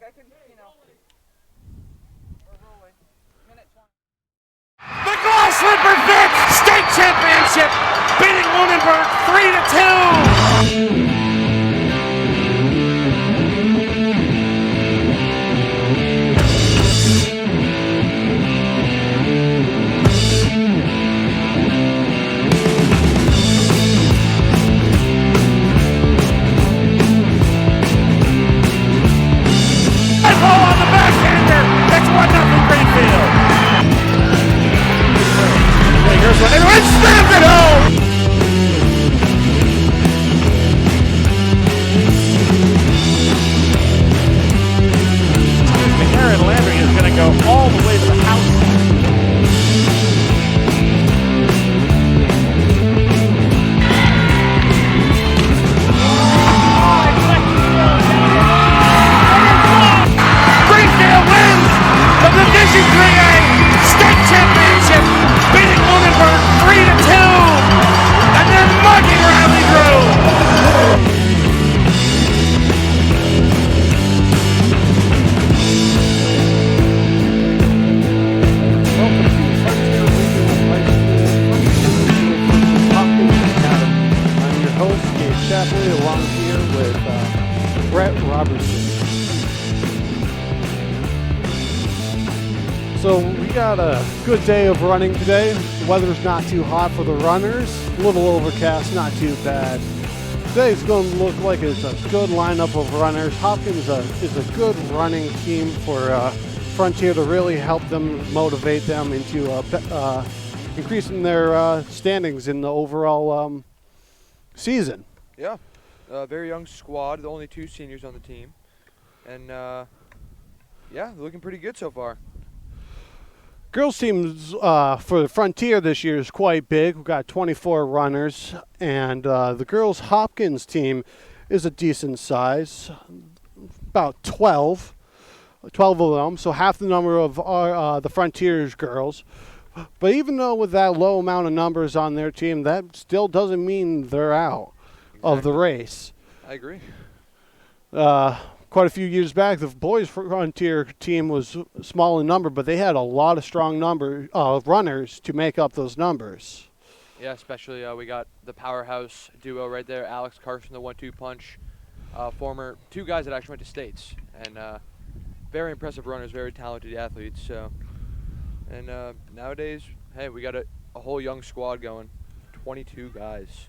The Glass Slipper Fifth State Championship, beating Lunenburg 3-2. On the backhander, that's 1-0 Greenfield. Here's one, and snapped it home! Aaron Landry is going to go all the way to the house. Greenfield wins the Division 3A State Championship, beating Lunenburg 3-2, and then mugging Riley Grove. Welcome to Frontier Regional High School Hopkins Academy. I'm your host, Gabe Shapley, along here with Brett Robertson. So we got a good day of running today. The weather's not too hot for the runners. A little overcast, not too bad. Today's going to look like it's a good lineup of runners. Hopkins is a good running team for Frontier to really help them, motivate them into increasing their standings in the overall season. Yeah, very young squad, the only 2 seniors on the team. And yeah, they're looking pretty good so far. Girls team for the Frontier this year is quite big. We've got 24 runners, and the girls Hopkins team is a decent size, about 12 of them, so half the number of our, the Frontier's girls. But even though with that low amount of numbers on their team, that still doesn't mean they're out of the race. I agree. Quite a few years back, the boys Frontier team was small in number, but they had a lot of strong runners to make up those numbers. Yeah, especially we got the powerhouse duo right there, Alex Carson, the 1-2 punch, former 2 guys that actually went to states, and very impressive runners, very talented athletes. So, and nowadays, hey, we got a whole young squad going, 22 guys.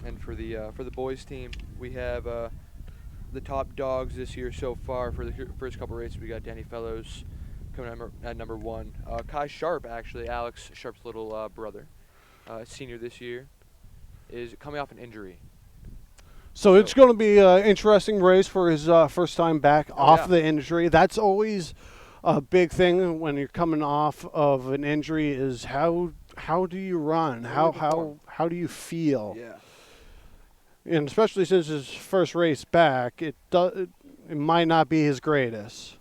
And for the boys team, we have the top dogs this year so far. For the first couple races, we got Danny Fellows coming at number 1. Kai Sharp, actually, Alex Sharp's little brother, senior this year, is coming off an injury. So it's going to be an interesting race for his first time back off the injury. That's always a big thing when you're coming off of an injury. Is how do you run? How do you feel? Yeah. And especially since his first race back, it might not be his greatest.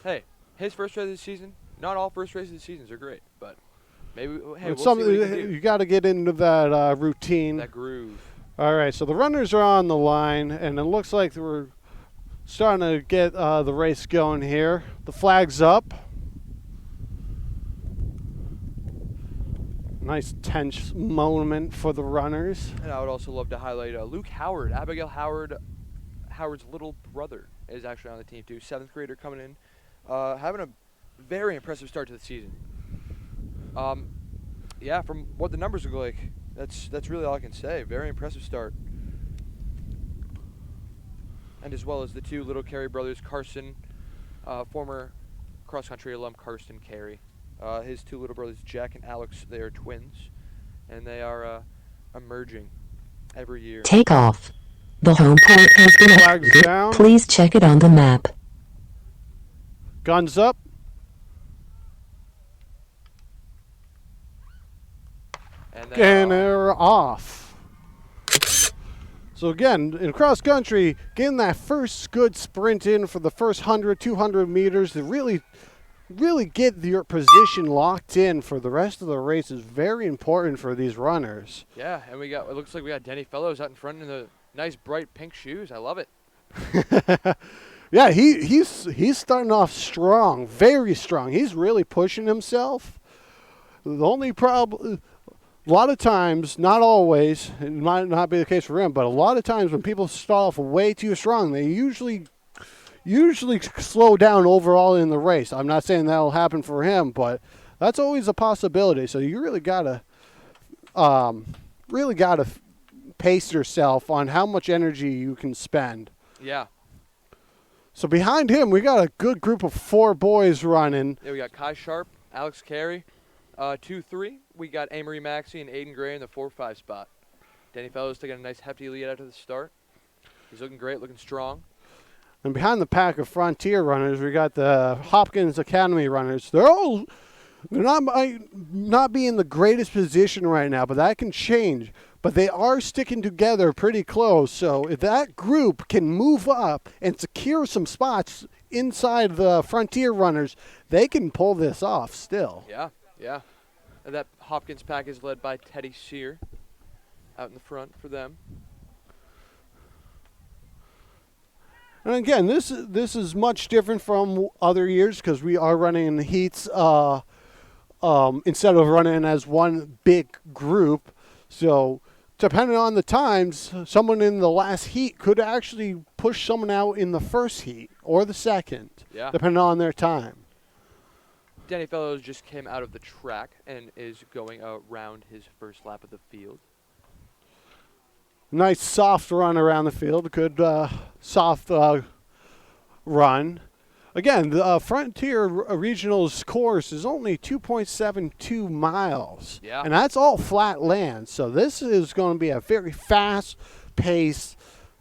Hey, his first race of the season, not all first races of the seasons are great, but maybe, hey, It's we'll see what he can do. you got to get into that routine. That groove. All right, so the runners are on the line, and it looks like we're starting to get the race going here. The flag's up. Nice tense moment for the runners. And I would also love to highlight Luke Howard, Abigail Howard's little brother, is actually on the team too. 7th grader coming in, having a very impressive start to the season. Yeah, from what the numbers look like, that's really all I can say. Very impressive start. And as well as the 2 little Carey brothers, Carson, former cross-country alum Karsten Carey. His 2 little brothers, Jack and Alex, they are twins, and they are emerging every year. Take off. The home port has been Flags down. Please check it on the map. Guns up. And they're off. So again, in cross country, getting that first good sprint in for the first 100, 200 meters to really get your position locked in for the rest of the race is very important for these runners. Yeah, and it looks like we got Denny Fellows out in front in the nice bright pink shoes. I love it. Yeah, he's starting off strong, very strong. He's really pushing himself. The only problem, a lot of times, not always, it might not be the case for him, but a lot of times when people start off way too strong, they usually slow down overall in the race. I'm not saying that'll happen for him, but that's always a possibility. So you really gotta pace yourself on how much energy you can spend. Yeah. So behind him, we got a good group of 4 boys running. Yeah, we got Kai Sharp, Alex Carey, 2-3. We got Amory Maxey and Aiden Gray in the 4-5 spot. Danny Fellows taking a nice hefty lead out of the start. He's looking great, looking strong. And behind the pack of Frontier runners, we got the Hopkins Academy runners. They're not be in the greatest position right now, but that can change. But they are sticking together pretty close. So if that group can move up and secure some spots inside the Frontier runners, they can pull this off still. Yeah. And that Hopkins pack is led by Teddy Sear out in the front for them. And again, this is much different from other years because we are running in the heats instead of running as one big group. So depending on the times, someone in the last heat could actually push someone out in the first heat or the second, depending on their time. Danny Fellows just came out of the track and is going around his first lap of the field. Nice soft run around the field. Good soft run. Again, the Frontier Regionals course is only 2.72 miles. Yeah. And that's all flat land. So this is going to be a very fast-paced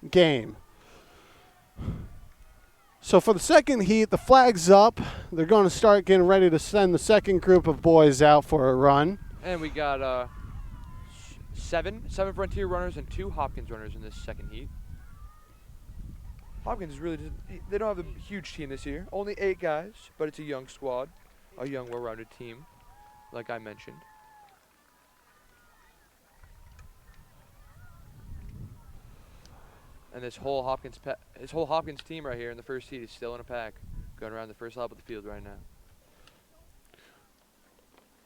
game. So for the second heat, the flag's up. They're going to start getting ready to send the second group of boys out for a run. And we got seven Frontier runners and 2 Hopkins runners in this second heat. Hopkins is they don't have a huge team this year. Only 8 guys, but it's a young squad, a young, well-rounded team, like I mentioned. And this whole Hopkins team right here in the first heat is still in a pack, going around the first lap of the field right now.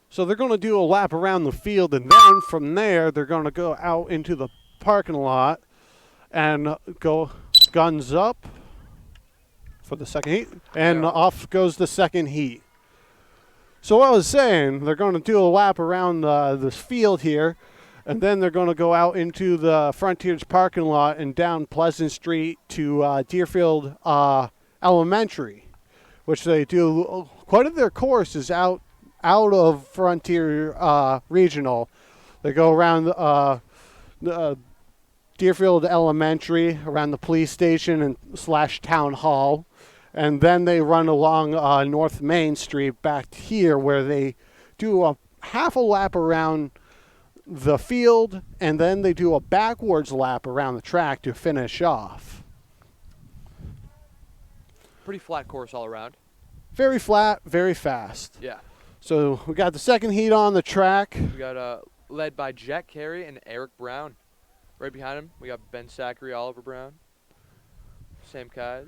So they're going to do a lap around the field, and then from there they're going to go out into the parking lot and go guns up for the second heat, and off goes the second heat. So what I was saying, they're going to do a lap around this field here, and then they're going to go out into the Frontiers parking lot and down Pleasant Street to Deerfield Elementary, which they do. Quite of their course is out of Frontier Regional. They go around Deerfield Elementary, around the police station and / town hall, and then they run along North Main Street back here where they do a half a lap around the field, and then they do a backwards lap around the track to finish off. Pretty flat course all around. Very flat, very fast. Yeah. So we got the second heat on the track. We got led by Jack Carey and Eric Brown. Right behind him, we got Ben Sackery, Oliver Brown. Same guys.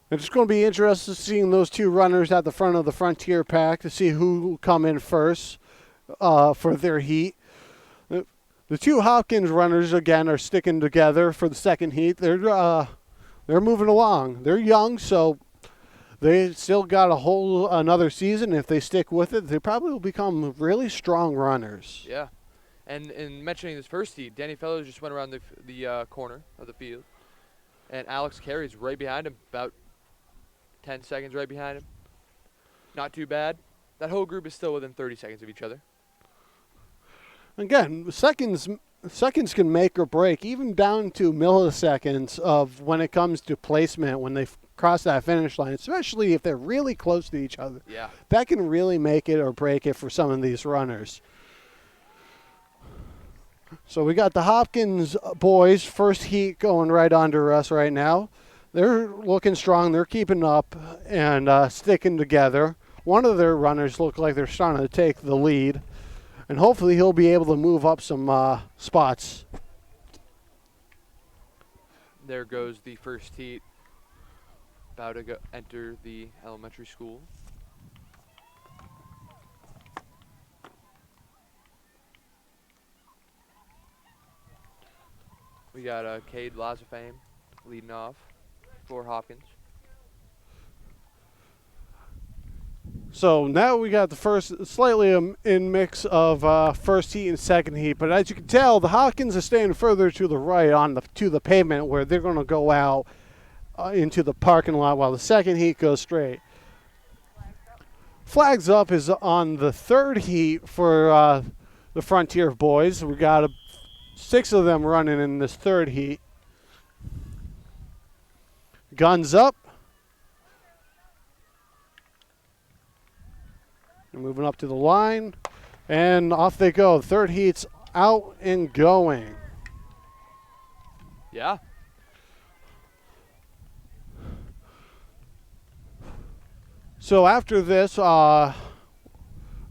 It's just going to be interesting seeing those 2 runners at the front of the Frontier pack to see who will come in first for their heat. The 2 Hopkins runners, again, are sticking together for the second heat. They're moving along. They're young, so they still got another season. If they stick with it, they probably will become really strong runners. Yeah. And in mentioning this first heat, Danny Fellows just went around the corner of the field. And Alex Carey's right behind him, about 10 seconds right behind him. Not too bad. That whole group is still within 30 seconds of each other. Again, seconds can make or break, even down to milliseconds of when it comes to placement when they cross that finish line, especially if they're really close to each other. Yeah. That can really make it or break it for some of these runners. So we got the Hopkins boys, first heat going right under us right now. They're looking strong. They're keeping up and sticking together. One of their runners look like they're starting to take the lead. And hopefully he'll be able to move up some spots. There goes the first heat. About to enter the elementary school. We got Cade Lazafame leading off for Hopkins. So now we got the first, slightly in mix of first heat and second heat. But as you can tell, the Hopkins are staying further to the right to the pavement where they're going to go out into the parking lot while the second heat goes straight. Flags up is on the third heat for the Frontier boys. We got 6 of them running in this third heat. Guns up. They're moving up to the line, and off they go. Third heat's out and going. Yeah. So after this, they're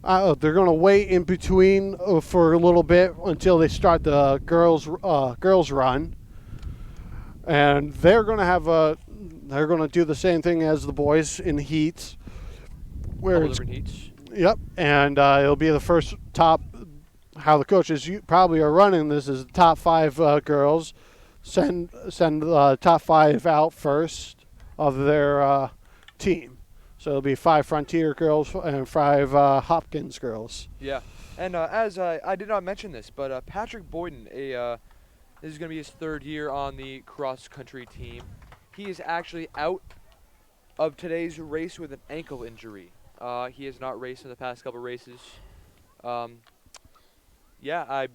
going to wait in between for a little bit until they start the girls run, and they're going to do the same thing as the boys in heats, where Couple it's different heats. Yep, and it'll be the first top. How the coaches probably are running this is the top 5 girls send the top 5 out first of their team. So it'll be 5 Frontier girls and 5 Hopkins girls. Yeah, and as I did not mention this, but Patrick Boyden, this is going to be his 3rd year on the cross-country team. He is actually out of today's race with an ankle injury. He has not raced in the past couple races. Yeah, I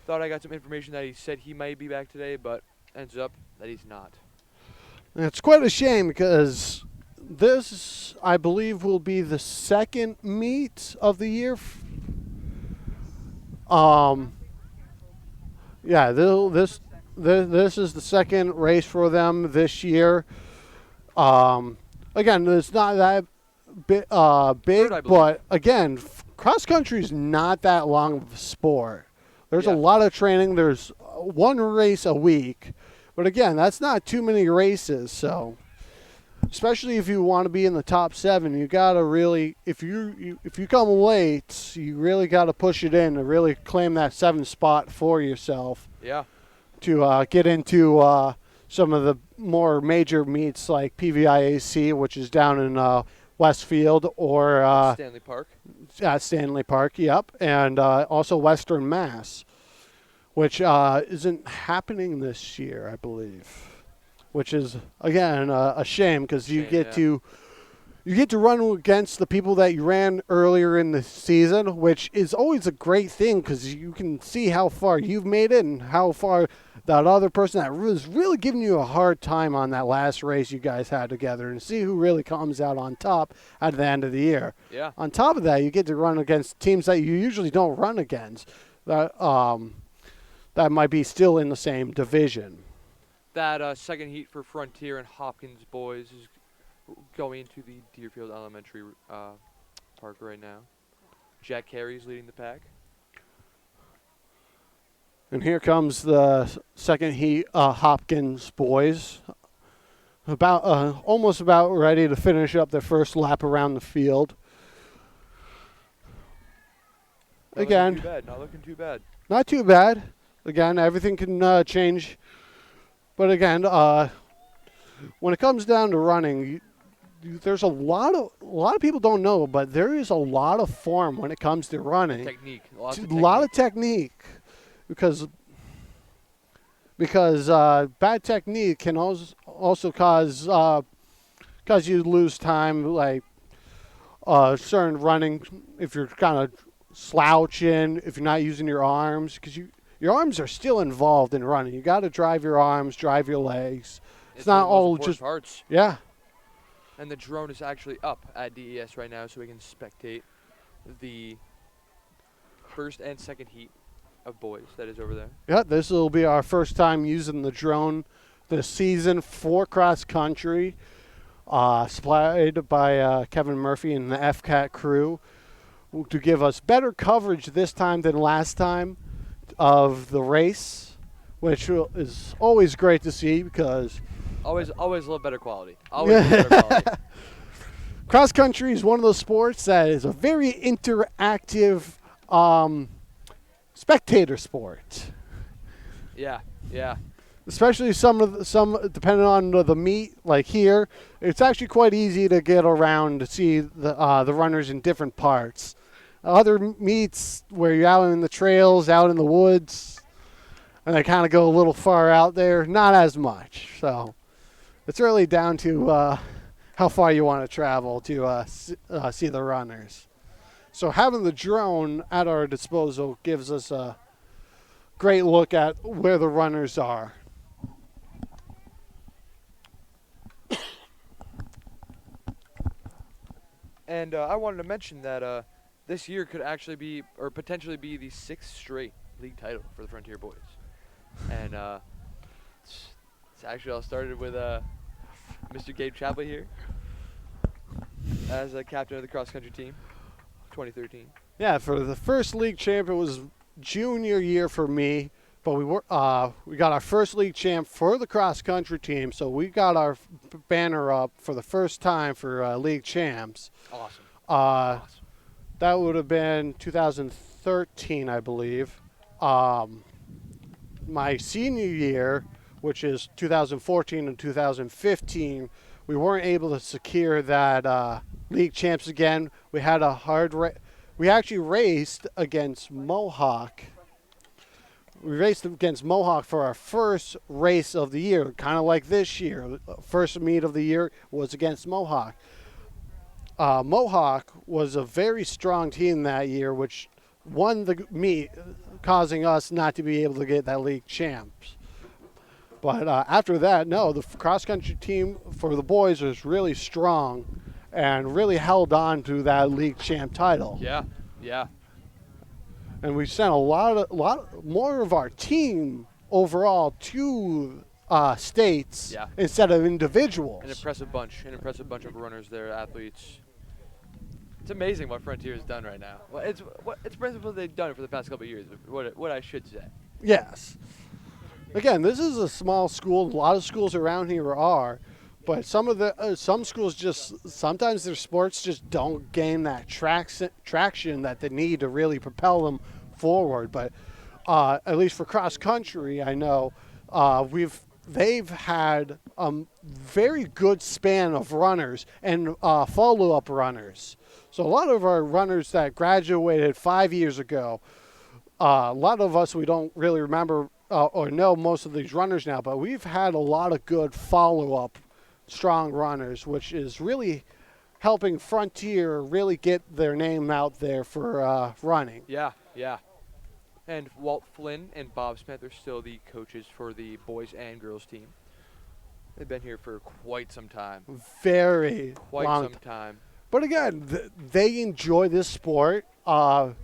thought I got some information that he said he might be back today, but ends up that he's not. And it's quite a shame because this, I believe, will be the second meet of the year. Yeah, this is the second race for them this year. Again, it's not that big, but again, cross country is not that long of a sport. There's a lot of training. There's 1 race a week, but again, that's not too many races. So, especially if you want to be in the top 7, you gotta really, if you come late, you really gotta push it in to really claim that 7th spot for yourself. Yeah. To get into some of the more major meets like PVIAC, which is down in Westfield, or Stanley Park. At Stanley Park, yep, and also Western Mass, which isn't happening this year, I believe, which is again a shame because you get to run against the people that you ran earlier in the season, which is always a great thing because you can see how far you've made it and how far that other person that was really giving you a hard time on that last race you guys had together, and see who really comes out on top at the end of the year. Yeah. On top of that, you get to run against teams that you usually don't run against that might be still in the same division. That second heat for Frontier and Hopkins boys is going into the Deerfield Elementary Park right now. Jack Carey's leading the pack. And here comes the second heat, Hopkins boys. Almost about ready to finish up their first lap around the field. Not looking too bad. Not too bad. Again, everything can change. But again, when it comes down to running, there's a lot of people don't know, but there is a lot of form when it comes to running. Technique. A lot of technique. Because bad technique can also cause you to lose time, like certain running, if you're kind of slouching, if you're not using your arms, because your arms are still involved in running. You got to drive your arms, drive your legs. It's not all just parts. Yeah. And the drone is actually up at DES right now, so we can spectate the first and second heat of boys that is over there. Yeah, this will be our first time using the drone this season for cross country, supplied by Kevin Murphy and the FCAT crew to give us better coverage this time than last time of the race, which is always great to see because Always a little better quality. Always a little better quality. cross country is one of those sports that is a very interactive spectator sport. Yeah, yeah. Especially some depending on the meet, like here, it's actually quite easy to get around to see the runners in different parts. Other meets where you're out in the trails, out in the woods, and they kind of go a little far out there, not as much. So it's really down to how far you want to travel to see the runners. So having the drone at our disposal gives us a great look at where the runners are. And I wanted to mention that this year could actually be, or potentially be, the 6th straight league title for the Frontier boys. And it's actually all started with Mr. Gabe Chapley here as a captain of the cross-country team, 2013. Yeah, for the first league champ, it was junior year for me, but we got our first league champ for the cross-country team, so we got our banner up for the first time for league champs. Awesome. Awesome. Awesome. That would have been 2013, I believe. My senior year, which is 2014 and 2015, we weren't able to secure that league champs again. We had a hard we actually raced against Mohawk. We raced against Mohawk for our first race of the year, kind of like this year. First meet of the year was against Mohawk. Mohawk was a very strong team that year, which won the meet, causing us not to be able to get that league champs. But after that, no, the cross-country team for the boys was really strong and really held on to that league champ title. Yeah, yeah. And we sent a lot more of our team overall to states instead of individuals. An impressive bunch of runners there, athletes. It's amazing what Frontier has done right now. Well, it's impressive what they've done for the past couple of years. What I should say. Yes. Again, this is a small school. A lot of schools around here are, but some schools just sometimes their sports just don't gain that traction that they need to really propel them forward. But at least for cross country, I know they've had a very good span of runners and follow-up runners. So a lot of our runners that graduated 5 years ago, a lot of us, we don't really remember or know most of these runners now, but we've had a lot of good follow-up strong runners, which is really helping Frontier really get their name out there for running. Yeah, yeah. And Walt Flynn and Bob Smith are still the coaches for the boys and girls team. They've been here for quite some time. Very quite long some time. But again, they enjoy this sport. Mr.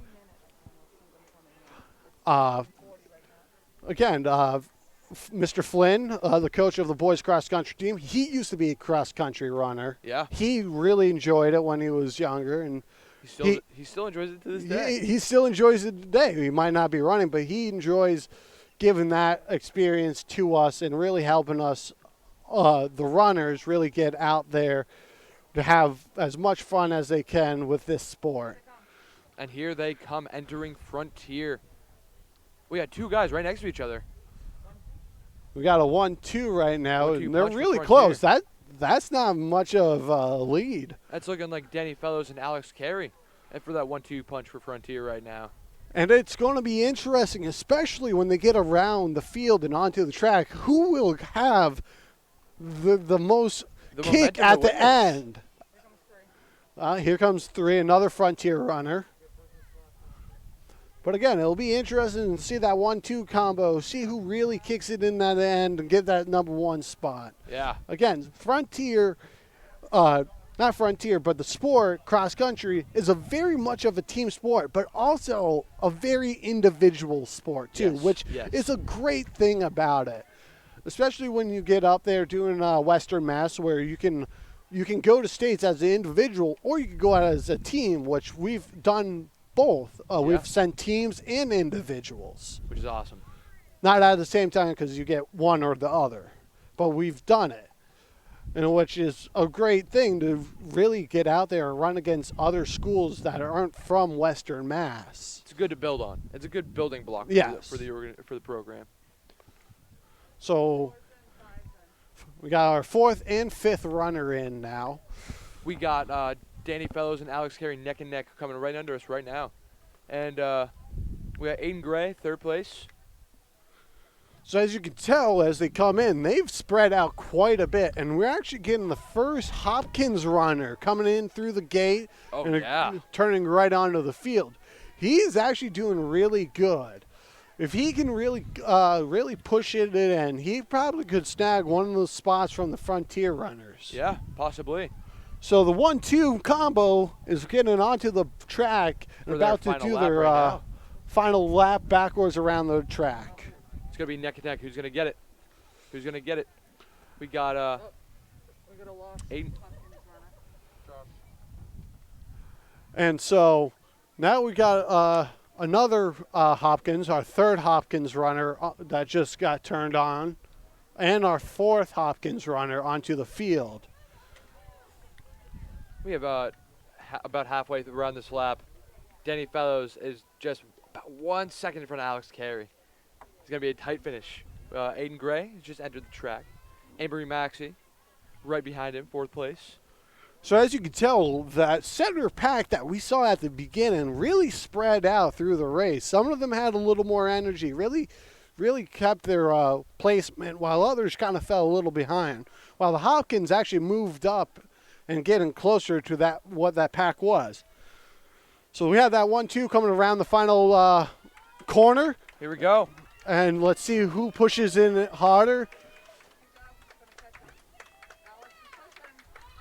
Flynn, the coach of the boys cross-country team, he used to be a cross-country runner. Yeah. He really enjoyed it when he was younger, and he still enjoys it to this day. He still enjoys it today. He might not be running, but he enjoys giving that experience to us and really helping us, the runners, really get out there to have as much fun as they can with this sport. And here they come entering Frontier. We got two guys right next to each other. We got a 1-2 right now, and they're really Frontier. close. That's not much of a lead. That's looking like Danny Fellows and Alex Carey, and for that 1-2 punch for Frontier right now. And it's going to be interesting, especially when they get around the field and onto the track, who will have the most kick at the end. Here comes 3, another Frontier runner. But again, it'll be interesting to see that 1-2 combo, see who really kicks it in that end and get that number 1 spot. Yeah. Again, Frontier, not Frontier, but the sport, cross-country, is a very much of a team sport, but also a very individual sport, too, which is a great thing about it. Especially when you get up there doing Western Mass, where you can go to states as an individual, or you can go out as a team, which we've done both. We've sent teams and individuals. Which is awesome. Not at the same time because you get one or the other. But we've done it. And which is a great thing to really get out there and run against other schools that aren't from Western Mass. It's good to build on. It's a good building block Yes. for the program. So we got our fourth and fifth runner in now. We got Danny Fellows and Alex Carey neck and neck coming right under us right now. And we got Aiden Gray, third place. So as you can tell, as they come in, they've spread out quite a bit. And we're actually getting the first Hopkins runner coming in through the gate and turning right onto the field. He is actually doing really good. If he can really push it in, he probably could snag one of those spots from the Frontier runners. Yeah, possibly. So the 1-2 combo is getting onto the track and about to do their final lap backwards around the track. It's going to be neck and neck. Who's going to get it? Who's going to get it? We got Aiden. And so now we got another Hopkins, our third Hopkins runner that just got turned on, and our fourth Hopkins runner onto the field. We have about halfway around this lap. Danny Fellows is just about 1 second in front of Alex Carey. It's going to be a tight finish. Aiden Gray has just entered the track. Ambry Maxey right behind him, fourth place. So as you can tell, that center pack that we saw at the beginning really spread out through the race. Some of them had a little more energy, really kept their placement, while others kind of fell a little behind. While the Hopkins actually moved up and getting closer to what that pack was. So we have that 1-2 coming around the final corner. Here we go. And let's see who pushes in it harder.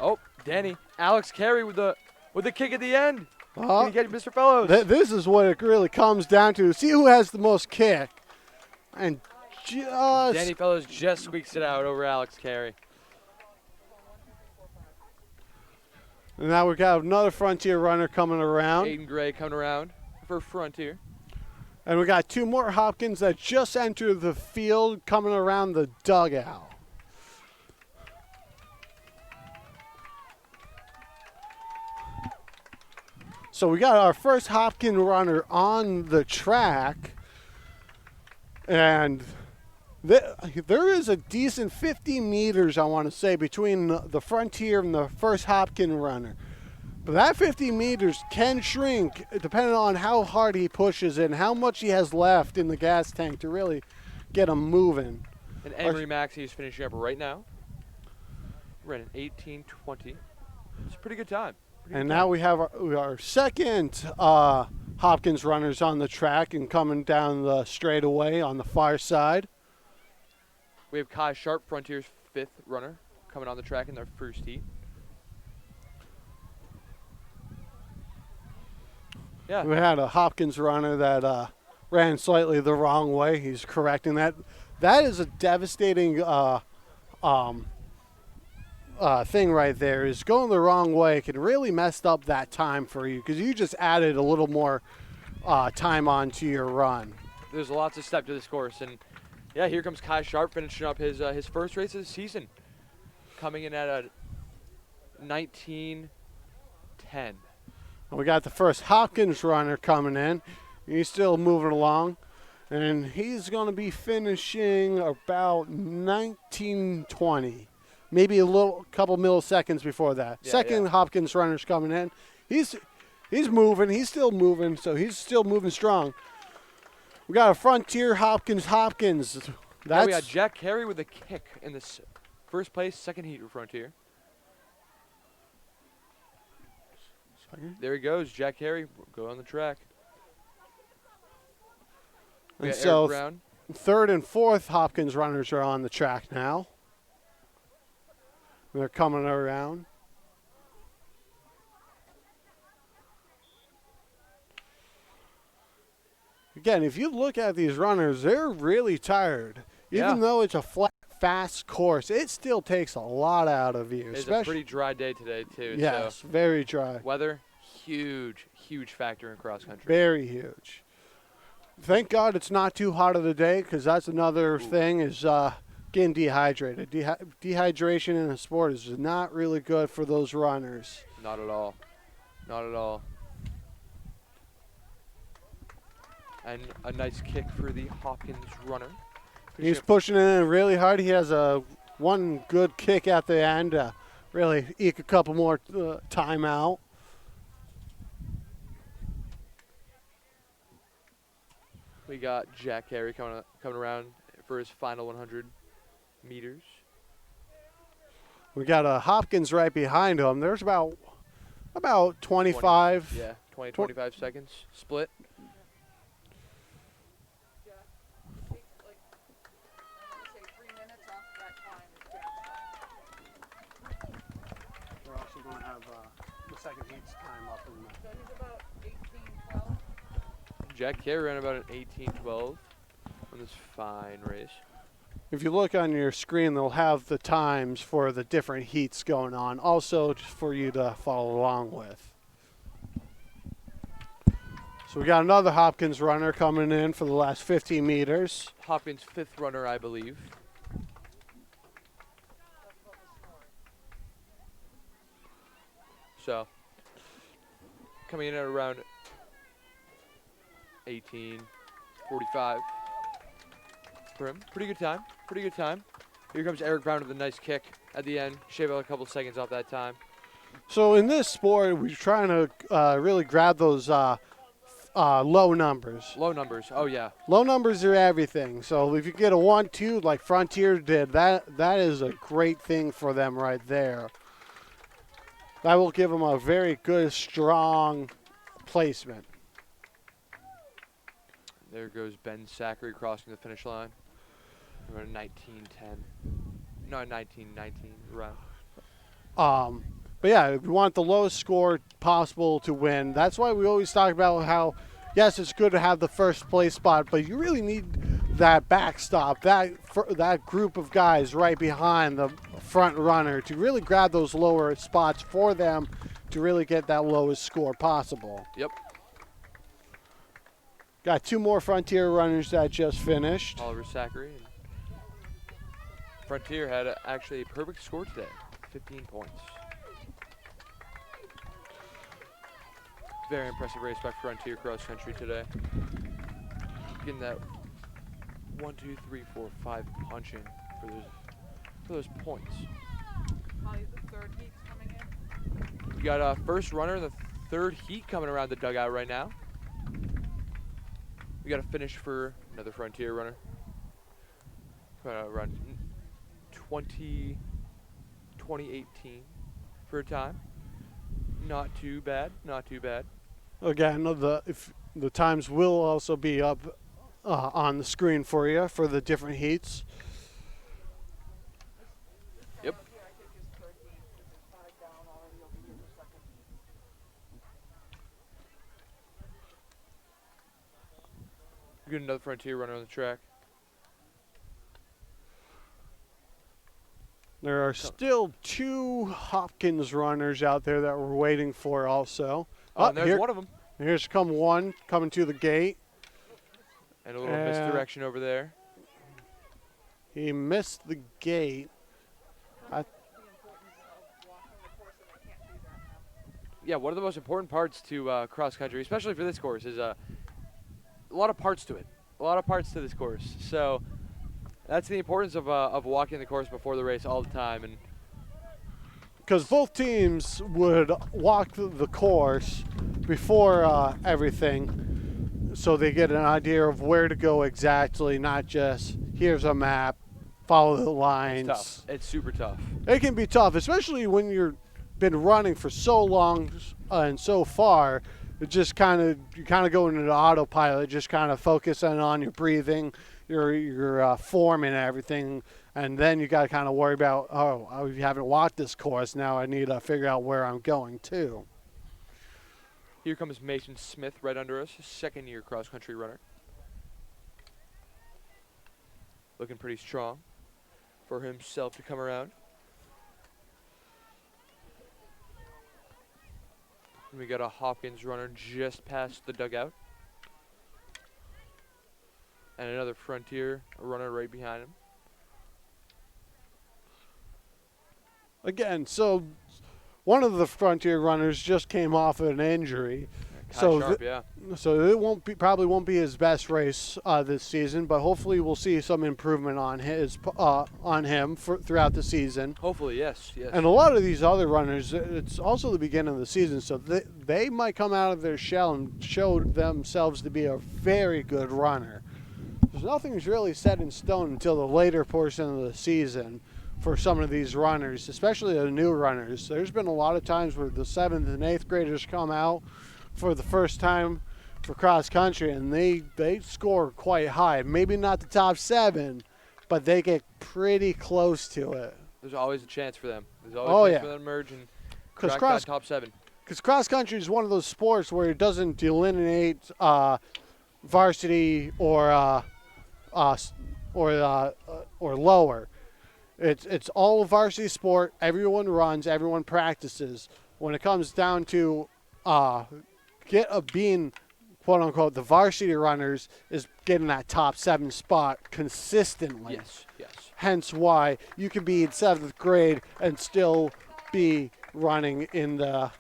Oh, Danny. Alex Carey with the kick at the end. Can you get Mr. Fellows? This is what it really comes down to. See who has the most kick. And just... Danny Fellows just squeaks it out over Alex Carey. And now we've got another Frontier runner coming around. Aiden Gray coming around for Frontier. And we got two more Hopkins that just entered the field coming around the dugout. So we got our first Hopkins runner on the track. And there is a decent 50 meters, I want to say, between the Frontier and the first Hopkins runner. But that 50 meters can shrink depending on how hard he pushes and how much he has left in the gas tank to really get him moving. And Emery Maxey is finishing up right now. We're at an 18:20. It's a pretty good time. And now we have our second Hopkins runners on the track and coming down the straightaway on the far side. We have Kai Sharp, Frontier's fifth runner, coming on the track in their first heat. Yeah. We had a Hopkins runner that ran slightly the wrong way. He's correcting that. That is a devastating thing right there. Is going the wrong way can really mess up that time for you because you just added a little more time onto your run. There's lots of step to this course, and yeah, here comes Kai Sharp finishing up his first race of the season, coming in at a 19:10. We got the first Hopkins runner coming in. He's still moving along. And he's going to be finishing about 19:20. Maybe a couple milliseconds before that. Yeah, Second Hopkins runner's coming in. He's moving. He's still moving, so he's still moving strong. We got a Frontier Hopkins. Now we got Jack Carey with a kick in this first place, second heat for Frontier. There he goes, Jack Carey, go on the track. We And got so Eric Brown. third and fourth Hopkins runners are on the track now. They're coming around. Again, if you look at these runners, they're really tired. Even though it's a flat, fast course, it still takes a lot out of you. It's a pretty dry day today, too. Yes, so very dry. weather, huge factor in cross country. Very huge. Thank God it's not too hot of the day, because that's another thing is getting dehydrated. Dehydration in a sport is not really good for those runners. Not at all. Not at all. And a nice kick for the Hopkins runner. He's pushing it in really hard. He has one good kick at the end. Really eke a couple more time out. We got Jack Carey coming around for his final 100 meters. We got Hopkins right behind him. There's about 25. 25 seconds split. We're also going to have the second heat's time up in the. So he's about 18:12. Jack Carey ran about an 18:12 on this fine race. If you look on your screen, they'll have the times for the different heats going on, also just for you to follow along with. So we got another Hopkins runner coming in for the last 15 meters. Hopkins' fifth runner, I believe. So, coming in at around 18:45 for him. Pretty good time. Pretty good time. Here comes Eric Brown with a nice kick at the end. Shave out a couple seconds off that time. So in this sport, we're trying to really grab those low numbers. Low numbers. Oh, yeah. Low numbers are everything. So if you get a 1-2 like Frontier did, that is a great thing for them right there. That will give them a very good, strong placement. There goes Ben Zachary crossing the finish line. Around 19:10. No, 19:19 round. But yeah, we want the lowest score possible to win. That's why we always talk about how, yes, it's good to have the first place spot, but you really need that backstop, that group of guys right behind the front runner to really grab those lower spots for them to really get that lowest score possible. Yep. Got two more Frontier runners that just finished. Oliver Zachary. And Frontier had actually a perfect score today, 15 points. Very impressive race by Frontier cross country today. Getting that 1, 2, 3, 4, 5 punching for those points. Probably the third heat's coming in. We got a first runner in the third heat coming around the dugout right now. We got a finish for another Frontier runner. Around 2018 for a time. Not too bad. Not too bad. Again, the times will also be up on the screen for you for the different heats. Yep. Here, I think his third heat is 5 down already over here the second heat. We got another Frontier runner on the track. There are still two Hopkins runners out there that we're waiting for also. Oh, and there's one of them. Here's one coming to the gate. And a little misdirection over there. He missed the gate. The importance of walking the course, and they can't do that now. Yeah, one of the most important parts to cross country, especially for this course, is a lot of parts to it. A lot of parts to this course. So that's the importance of walking the course before the race all the time. And Because both teams would walk the course before everything, so they get an idea of where to go exactly, not just here's a map, follow the lines. it's tough. It's super tough. It can be tough, especially when you've been running for so long and so far. It just you kind of go into the autopilot, just kind of focusing on your breathing, your form and everything, and then you got to kind of worry about, I haven't walked this course, now I need to figure out where I'm going to. Here comes Mason Smith right under us, second-year cross-country runner. Looking pretty strong for himself to come around. And we got a Hopkins runner just past the dugout. And another Frontier runner right behind him. Again, so one of the Frontier runners just came off of an injury. Kai So Sharp, yeah. So it probably won't be his best race this season, but hopefully we'll see some improvement on him throughout the season. Hopefully, yes. And a lot of these other runners, it's also the beginning of the season, so they might come out of their shell and show themselves to be a very good runner. There's nothing's really set in stone until the later portion of the season for some of these runners, especially the new runners. There's been a lot of times where the 7th and 8th graders come out for the first time for cross country, and they score quite high. Maybe not the top 7, but they get pretty close to it. There's always a chance for them. There's always a chance for them to emerge and crack that top 7. Because cross country is one of those sports where it doesn't delineate varsity or lower. It's all a varsity sport. Everyone runs. Everyone practices. When it comes down to being, quote unquote, the varsity runners is getting that top 7 spot consistently. Yes. Hence why you can be in 7th grade and still be running in the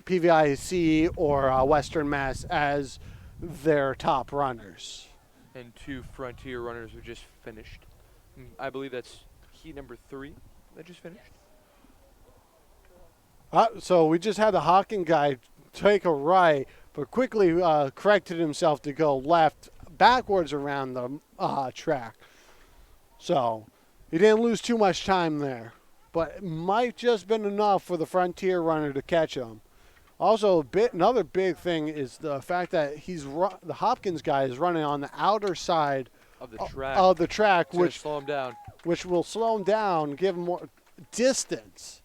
PVIC or Western Mass as their top runners. And 2 Frontier runners who just finished. I believe that's heat number 3 that just finished. So we just had the Hopkins guy take a right, but quickly corrected himself to go left backwards around the track. So he didn't lose too much time there, but it might just been enough for the Frontier runner to catch him. Also, another big thing is the fact that the Hopkins guy is running on the outer side of the track, which slow him down. Which will slow him down, give him more distance.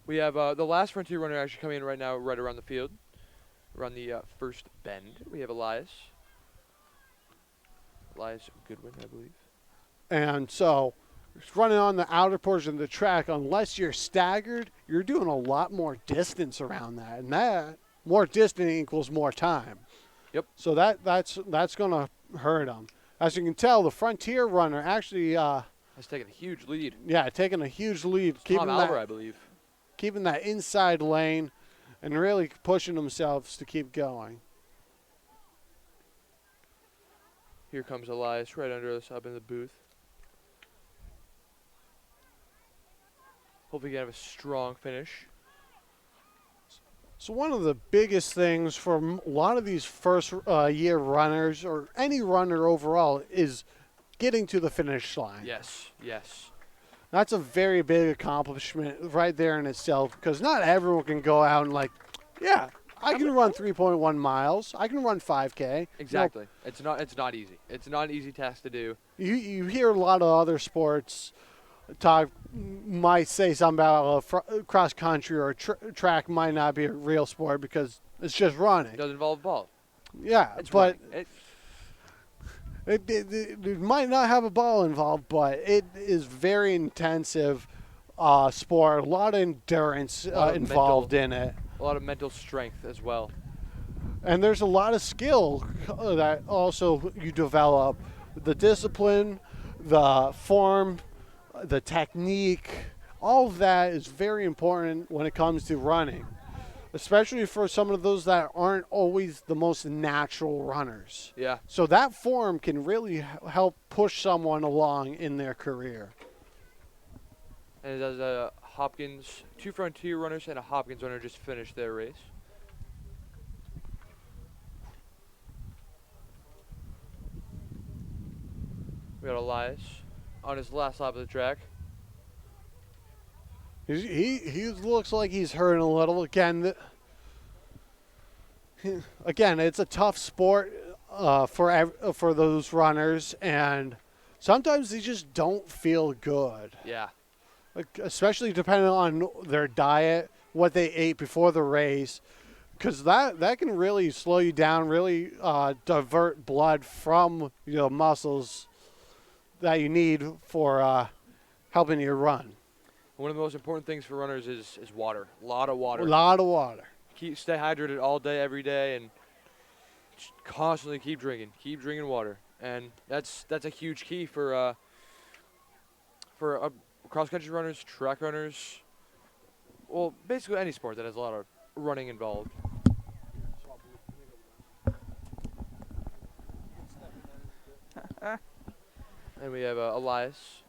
We have the last Frontier runner actually coming in right now, right around the field. We're on the first bend. We have Elias Goodwin, I believe. And so, running on the outer portion of the track, unless you're staggered, you're doing a lot more distance around that. And that, more distance equals more time. Yep. So that's going to hurt him. As you can tell, the Frontier runner actually has taken a huge lead. Yeah, taking a huge lead. Tom Albert, I believe. Keeping that inside lane and really pushing themselves to keep going. Here comes Elias right under us up in the booth. Hopefully he can have a strong finish. So one of the biggest things for a lot of these first year runners or any runner overall is getting to the finish line. Yes. That's a very big accomplishment right there in itself, because not everyone can go out and I can run 3.1 miles. I can run 5K. Exactly. It's not easy. It's not an easy task to do. You hear a lot of other sports might say something about cross country or track might not be a real sport because it's just running. It doesn't involve a ball. Yeah, it's but running. it might not have a ball involved, but it is very intensive sport. A lot of endurance involved in it. A lot of mental strength as well. And there's a lot of skill that also you develop. The discipline, the form, the technique, all of that is very important when it comes to running, especially for some of those that aren't always the most natural runners. Yeah. So that form can really help push someone along in their career. And as a Hopkins, 2 Frontier runners and a Hopkins runner just finished their race. We got Elias on his last lap of the track. He looks like he's hurting a little. Again, it's a tough sport for those runners, and sometimes they just don't feel good. Yeah. Especially depending on their diet, what they ate before the race, because that can really slow you down, really divert blood from your muscles that you need for helping you run. One of the most important things for runners is water. A lot of water. A lot of water. Stay hydrated all day, every day, and constantly keep drinking water, and that's a huge key for cross country runners, track runners. Well, basically any sport that has a lot of running involved. And we have Elias.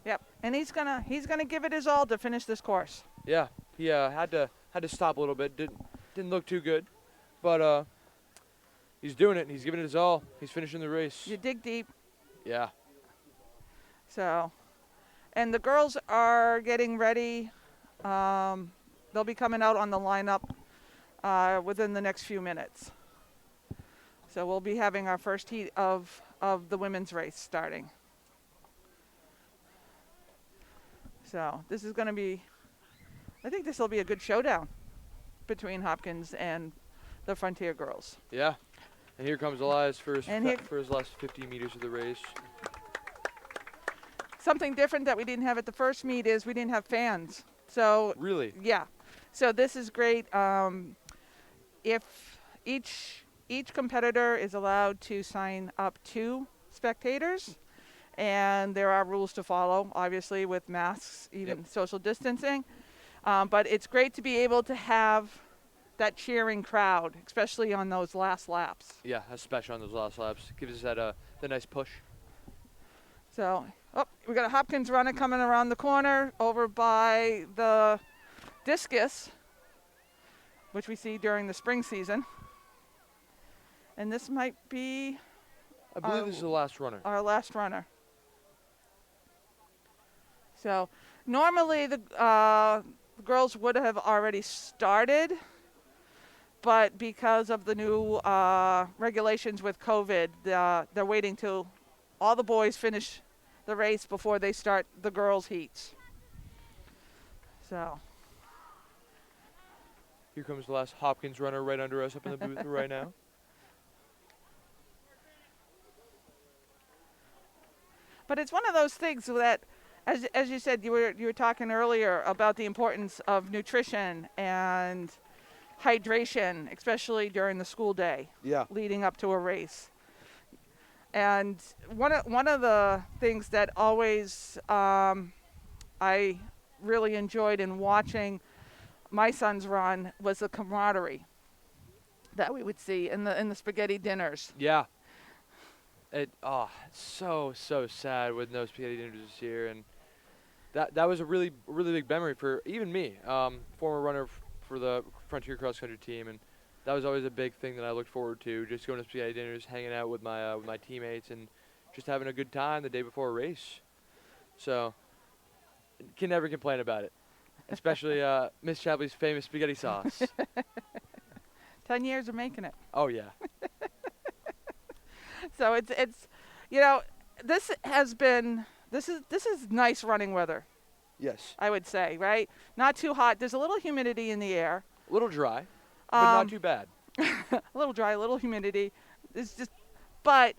Yep. And he's gonna give it his all to finish this course. Yeah, he had to stop a little bit. Didn't look too good, but he's doing it. He's giving it his all. He's finishing the race. You dig deep. Yeah. So, and the girls are getting ready. They'll be coming out on the lineup within the next few minutes. So we'll be having our first heat of the women's race starting. So this is going to be, I think this will be a good showdown between Hopkins and the Frontier girls. Yeah. And here comes Elias for And for his last 50 meters of the race. Something different that we didn't have at the first meet is we didn't have fans. So Really? yeah, so this is great. If each competitor is allowed to sign up 2 spectators, and there are rules to follow, obviously with masks, even Yep. social distancing. But it's great to be able to have that cheering crowd, especially on those last laps. Yeah, especially on those last laps. Gives us that the nice push. So, we got a Hopkins runner coming around the corner over by the discus, which we see during the spring season. And this might be I believe this is the last runner. our last runner. So, normally the girls would have already started, but because of the new regulations with COVID, they're waiting till all the boys finish the race before they start the girls' heats. So, Here comes the last Hopkins runner right under us up in the booth right now. but it's one of those things that, as you said, you were talking earlier about the importance of nutrition and hydration, especially during the school day. Yeah. Leading up to a race. And one of the things that always I really enjoyed in watching my sons run was the camaraderie that we would see in the spaghetti dinners. Yeah. It's so sad with no spaghetti dinners this year, and that was a really big memory for even me, former runner for the Frontier cross country team, and that was always a big thing that I looked forward to, just going to spaghetti dinners, hanging out with my teammates, and just having a good time the day before a race. So, can never complain about it, especially Miss Chapley's famous spaghetti sauce. 10 years of making it. Oh yeah. So it's this is nice running weather, Yes. I would say, right? Not too hot. There's a little humidity in the air. A little dry, but not too bad. A little dry, a little humidity. It's just, but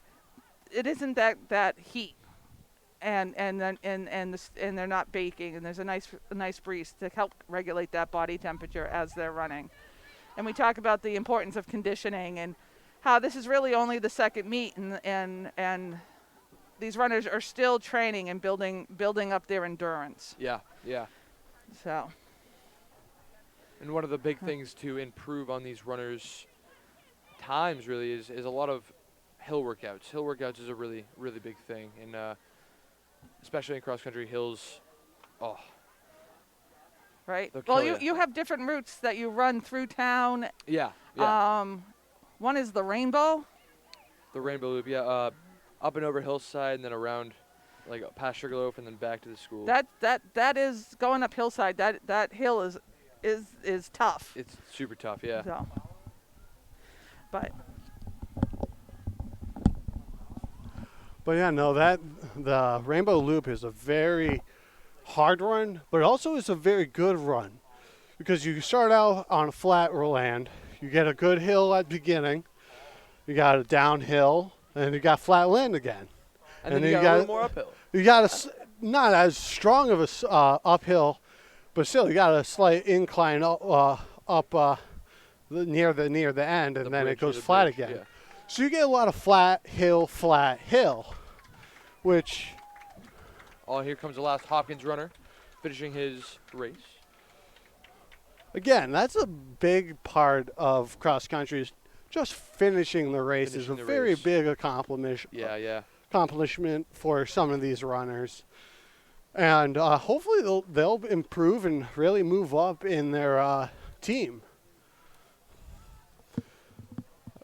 it isn't that heat, and they're not baking, and there's a nice breeze to help regulate that body temperature as they're running. And we talk about the importance of conditioning and how this is really only the second meet, and these runners are still training and building up their endurance. Yeah. So. And one of the big things to improve on these runners' times really is a lot of hill workouts. Hill workouts is a really big thing, and especially in cross country hills. Oh. Right. They'll Well, kill you have different routes that you run through town. Yeah. One is the Rainbow. The Rainbow Loop. Yeah. Up and over hillside, and then around, like past Sugarloaf, and then back to the school. That is going up hillside. That hill is tough. It's super tough. Yeah. So. But yeah, no, the Rainbow Loop is a very hard run, but also is a very good run because you start out on a flat land, you get a good hill at the beginning, you got a downhill, and you got flat land again. And then you got a little more uphill. You got not as strong of a uphill, but still you got a slight incline up near the end, and The then it bridge, near goes the flat bridge, again. yeah. So you get a lot of flat hill, which Oh, here comes the last Hopkins runner, finishing his race. again, that's a big part of cross country. Is just finishing the race is a Finishing the very race. big accomplishment. Yeah. Accomplishment for some of these runners, and hopefully they'll improve and really move up in their team.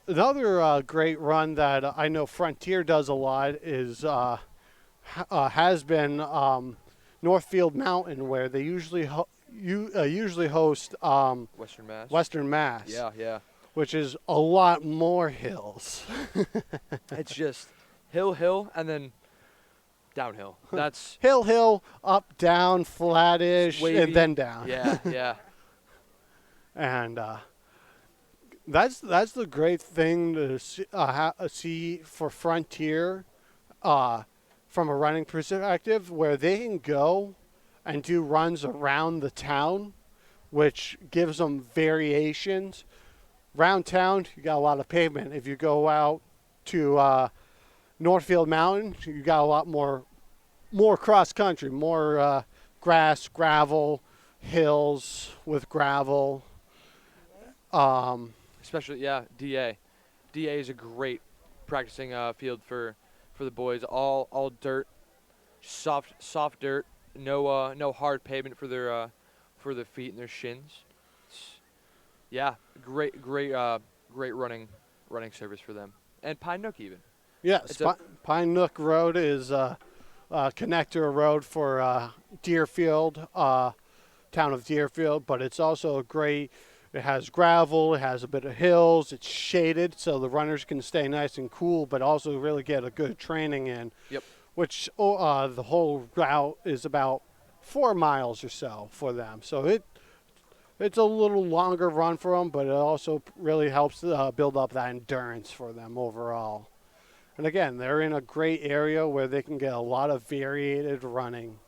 Another great run that I know Frontier does a lot is has been Northfield Mountain, where they usually usually host Western Mass. Western Mass, Yeah. which is a lot more hills. It's just hill, and then downhill. That's Hill, up, down, flattish, wavy. and then down. Yeah. And that's the great thing to see for Frontier from a running perspective, where they can go and do runs around the town, which gives them variations. Round town, you got a lot of pavement. If you go out to Northfield Mountain, you got a lot more cross country, more grass, gravel, hills with gravel. Especially, DA. DA is a great practicing field for the boys. All dirt, soft dirt. No hard pavement for their feet and their shins. Great running service for them. And Pine Nook even. Yes, It's a- Pine Nook Road is a connector road for Deerfield, town of Deerfield, but it's also a great. It has gravel, it has a bit of hills, it's shaded so the runners can stay nice and cool, but also really get a good training in. Yep. Which the whole route is about 4 miles or so for them. So it's a little longer run for them, but it also really helps build up that endurance for them overall. And again, they're in a great area where they can get a lot of variated running,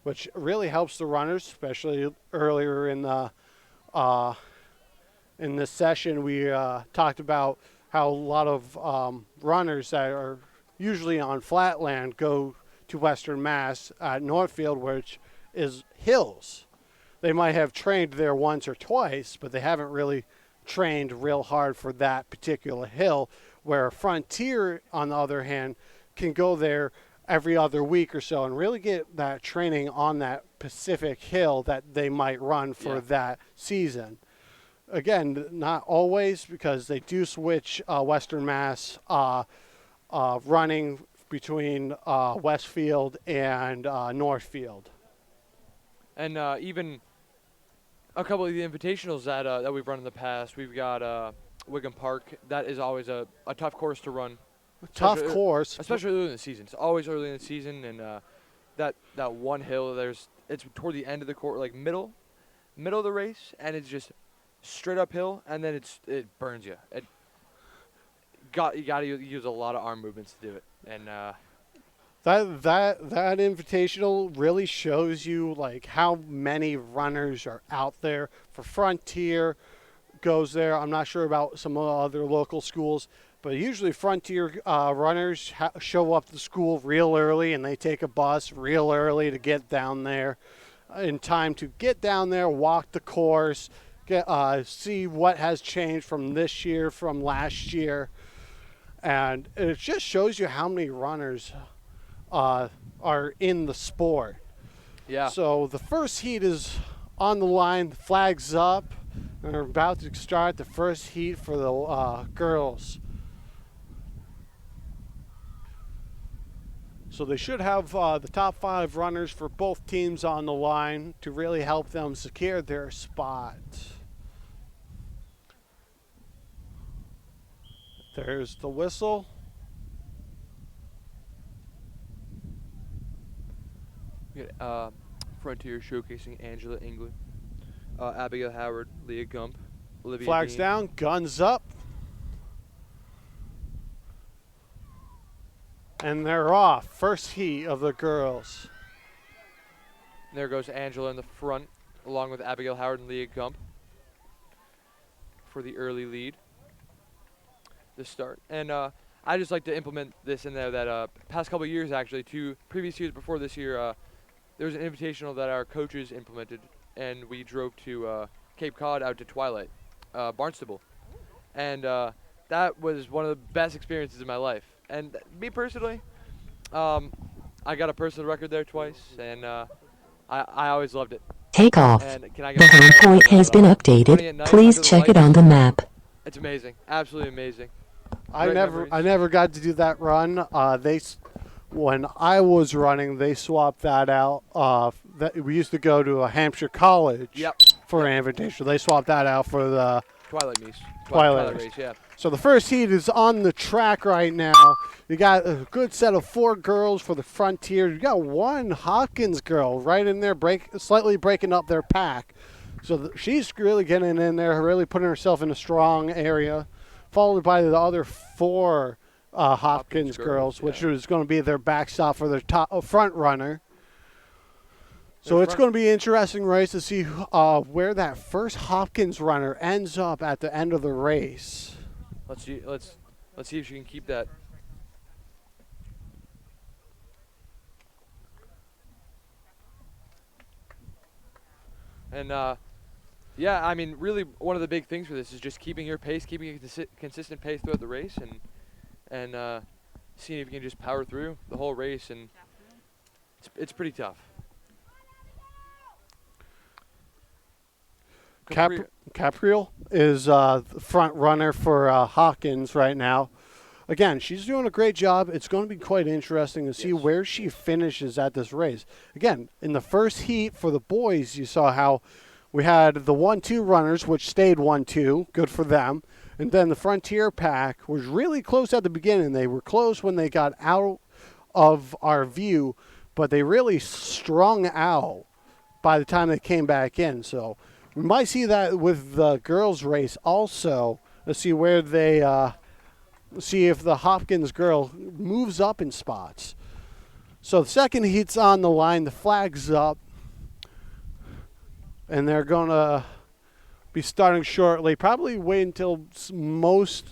which really helps the runners, especially earlier in this session. We talked about how a lot of runners that are usually on flatland go to Western Mass at Northfield, which is hills. They might have trained there once or twice, but they haven't really trained real hard for that particular hill, where Frontier, on the other hand, can go there every other week or so and really get that training on that Pacific hill that they might run for that season. Again, not always, because they do switch Western Mass running between Westfield and Northfield. And even a couple of the invitationals that we've run in the past, we've got Wigan Park. That is always a tough course to run. Tough course. Especially early in the season. It's always early in the season, and that one hill, it's toward the end of the course, like middle of the race, and it's just straight uphill, and then it burns you. You got to use a lot of arm movements to do it, and That invitational really shows you like how many runners are out there. For Frontier goes there. I'm not sure about some other local schools, but usually Frontier runners show up to school real early, and they take a bus real early to get down there in time to get down there, walk the course, see what has changed from this year, from last year. And it just shows you how many runners are in the sport. yeah. So the first heat is on the line, the flag's up, and we're about to start the first heat for the girls. So they should have the top 5 runners for both teams on the line to really help them secure their spot. There's the whistle. We got Frontier showcasing Angela England, Abigail Howard, Leah Gump, Olivia Flags Dean. down, guns up. And they're off. First heat of the girls. There goes Angela in the front, along with Abigail Howard and Leah Gump. for the early lead. The start. And I just like to implement this in there that past couple of years, actually, 2 previous years before this year, there was an invitational that our coaches implemented, and we drove to Cape Cod out to Twilight, Barnstable. And that was one of the best experiences in my life. And me personally, I got a personal record there twice, and I always loved it. Take off. And can I The get home point has been running updated. at night Please under the check it lights? on the map. It's amazing, absolutely amazing. I Great never memories. got to do that run. When I was running, they swapped that out. We used to go to a Hampshire College Yep. for an invitation. They swapped that out for the Twilight race. Twilight race, yeah. So the first heat is on the track right now. You got a good set of 4 girls for the Frontier. You got one Hopkins girl right in there, slightly breaking up their pack. So she's really getting in there, really putting herself in a strong area, followed by the other 4 Hopkins girls, yeah. which is going to be their backstop for their front runner. So Their it's going to be an interesting race to see where that first Hopkins runner ends up at the end of the race. Let's see if she can keep that. And yeah, I mean, really, one of the big things for this is just keeping your pace, keeping a consistent pace throughout the race, and seeing if you can just power through the whole race. And it's pretty tough. Capriel is the front runner for Hawkins right now. Again, she's doing a great job. It's going to be quite interesting to see Yes. where she finishes at this race. Again, in the first heat for the boys, you saw how we had the 1-2 runners, which stayed 1-2. Good for them. And then the Frontier pack was really close at the beginning. They were close when they got out of our view, but they really strung out by the time they came back in. So we might see that with the girls' race also. Let's see where they see if the Hopkins girl moves up in spots. So the second heat's on the line. The flag's up. And they're going to be starting shortly. Probably wait until most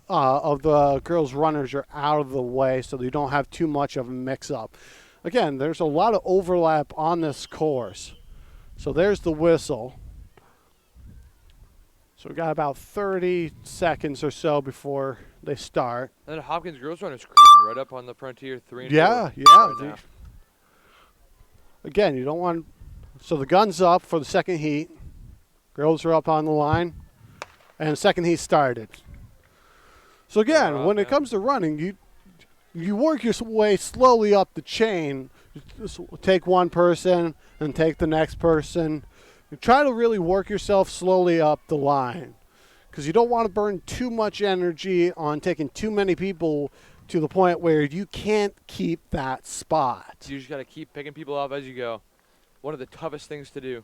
of the girls' runners are out of the way so you don't have too much of a mix-up. Again, there's a lot of overlap on this course. So there's the whistle. So we got about 30 seconds or so before they start. And then Hopkins girls runners creeping right up on the Frontier 3 and 4. Yeah. right now. Again, you don't want. So the gun's up for the second heat. Girls are up on the line, and the second heat started. So again, They're up, when it yeah. comes to running, you work your way slowly up the chain. Just take one person and take the next person. You try to really work yourself slowly up the line because you don't want to burn too much energy on taking too many people to the point where you can't keep that spot. So you just got to keep picking people off as you go. One of the toughest things to do.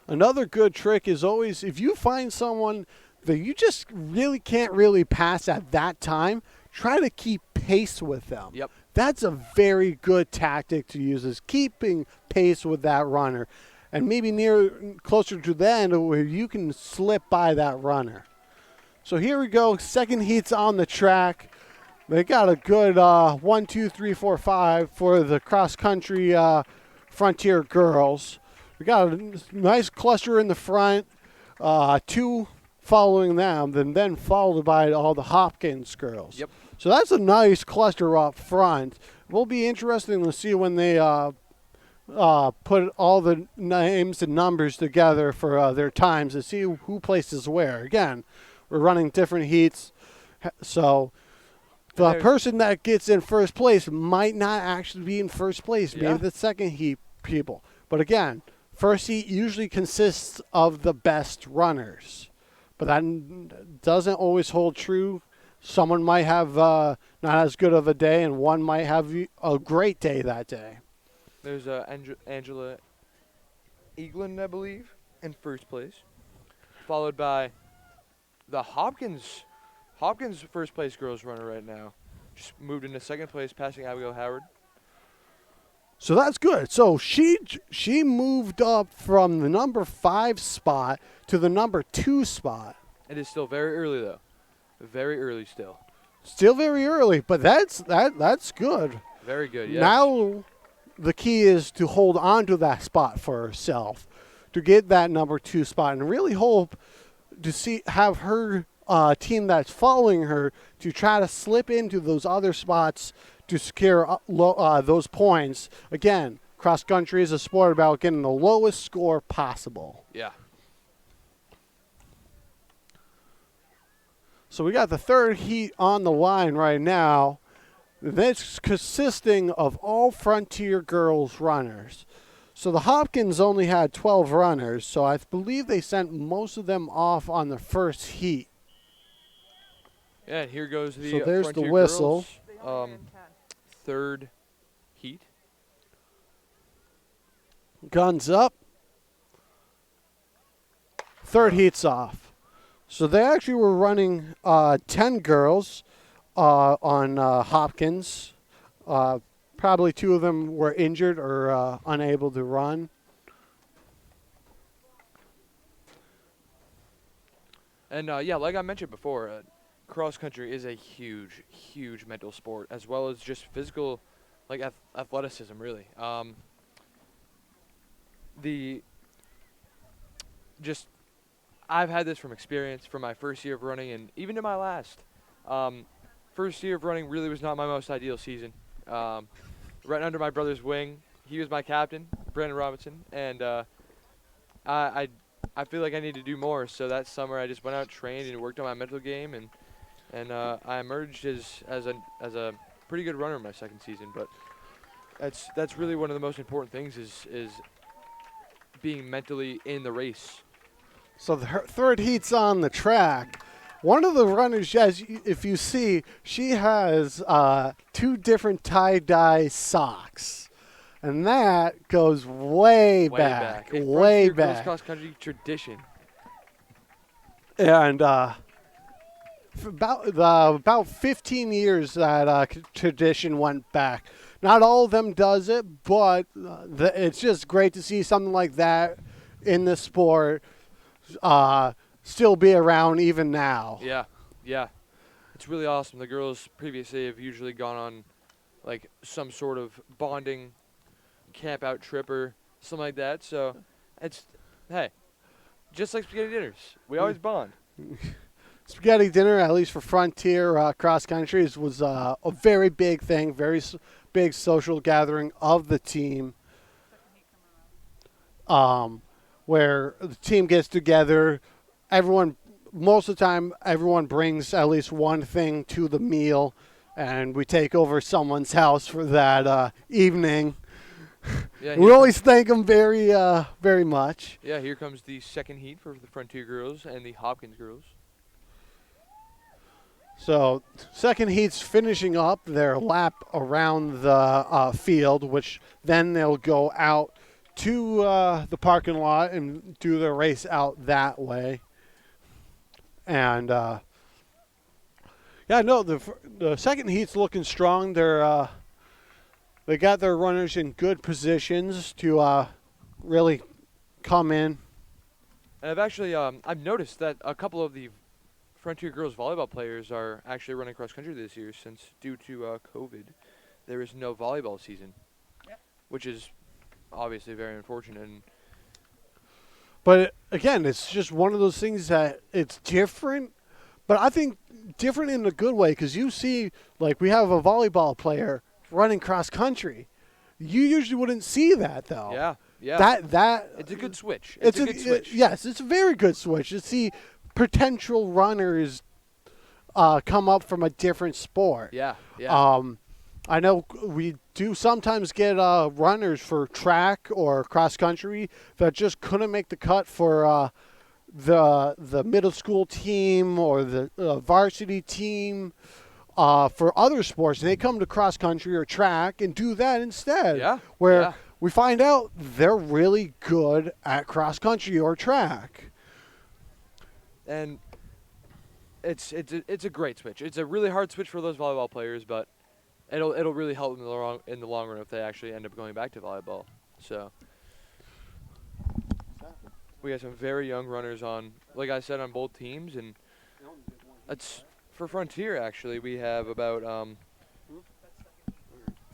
Another good trick is always if you find someone that you just really can't really pass at that time, try to keep pace with them. Yep. That's a very good tactic to use, is keeping pace with that runner. And maybe closer to the end where you can slip by that runner. So here we go. Second heat's on the track. They got a good 1, 2, 3, 4, 5 for the cross-country Frontier girls. We got a nice cluster in the front, 2 following them, then followed by all the Hopkins girls. Yep. So that's a nice cluster up front. It will be interesting to see when they put all the names and numbers together for their times to see who places where. Again, we're running different heats, so the person that gets in first place might not actually be in first place. Maybe Yeah. the second heat people. But again, first heat usually consists of the best runners. But that doesn't always hold true. Someone might have not as good of a day, and one might have a great day that day. There's Angela Eaglin, I believe, in first place, followed by the Hopkins first place girls runner right now. Just moved into second place, passing Abigail Howard. So that's good. So she moved up from the number 5 spot to the number 2 spot. It is still very early though. Very early still. Still very early, but that's good. Very good. Yes. Now the key is to hold on to that spot for herself, to get that number 2 spot, and really hope to have her team that's following her to try to slip into those other spots to secure those points. Again, cross country is a sport about getting the lowest score possible. Yeah. So we got the third heat on the line right now. That's consisting of all Frontier girls runners. So the Hopkins only had 12 runners, so I believe they sent most of them off on the first heat. Yeah, and here goes the So there's the Frontier whistle. girls, third heat. Guns up. Third heat's off. So they actually were running 10 girls on Hopkins. Probably 2 of them were injured or unable to run. And yeah, like I mentioned before, cross country is a huge, huge mental sport, as well as just physical, like athleticism, really. I've had this from experience from my first year of running, and even in my last. First year of running really was not my most ideal season. Right under my brother's wing, he was my captain, Brandon Robinson, and I feel like I need to do more. So that summer, I just went out, trained, and worked on my mental game, and I emerged as a pretty good runner in my second season. But that's really one of the most important things is being mentally in the race. So the third heat's on the track. One of the runners, if you see, she has 2 different tie-dye socks. And that goes way back. Way back. Cross country tradition. And for about 15 years that tradition went back. Not all of them does it, but it's just great to see something like that in the sport still be around even now. Yeah, yeah. It's really awesome. The girls previously have usually gone on like some sort of bonding camp out trip or something like that. So it's, hey, just like spaghetti dinners. We always bond. Spaghetti dinner, at least for Frontier cross country, was a very big thing, very big social gathering of the team. Where the team gets together, most of the time, everyone brings at least one thing to the meal, and we take over someone's house for that evening. Yeah, We always thank them very, very much. Yeah, here comes the second heat for the Frontier girls and the Hopkins girls. So, second heat's finishing up their lap around the field, which then they'll go out to the parking lot and do their race out that way. And the second heat's looking strong. They got their runners in good positions to really come in. And I've actually I've noticed that a couple of the Frontier girls volleyball players are actually running cross country this year, since due to COVID, there is no volleyball season, which is obviously very unfortunate. But again, it's just one of those things that it's different, but I think different in a good way, because you see, like, we have a volleyball player running cross country. You usually wouldn't see that, though. Yeah, yeah. That It's a good switch. It's a good switch. Yes, it's a very good switch to see potential runners come up from a different sport. Yeah, yeah. I know we do sometimes get runners for track or cross country that just couldn't make the cut for the middle school team or the varsity team for other sports. And they come to cross country or track and do that instead. Yeah. Where we find out they're really good at cross country or track. And it's a great switch. It's a really hard switch for those volleyball players, but it'll really help in the long run if they actually end up going back to volleyball. So we got some very young runners on, like I said, on both teams, and that's for Frontier. Actually, we have about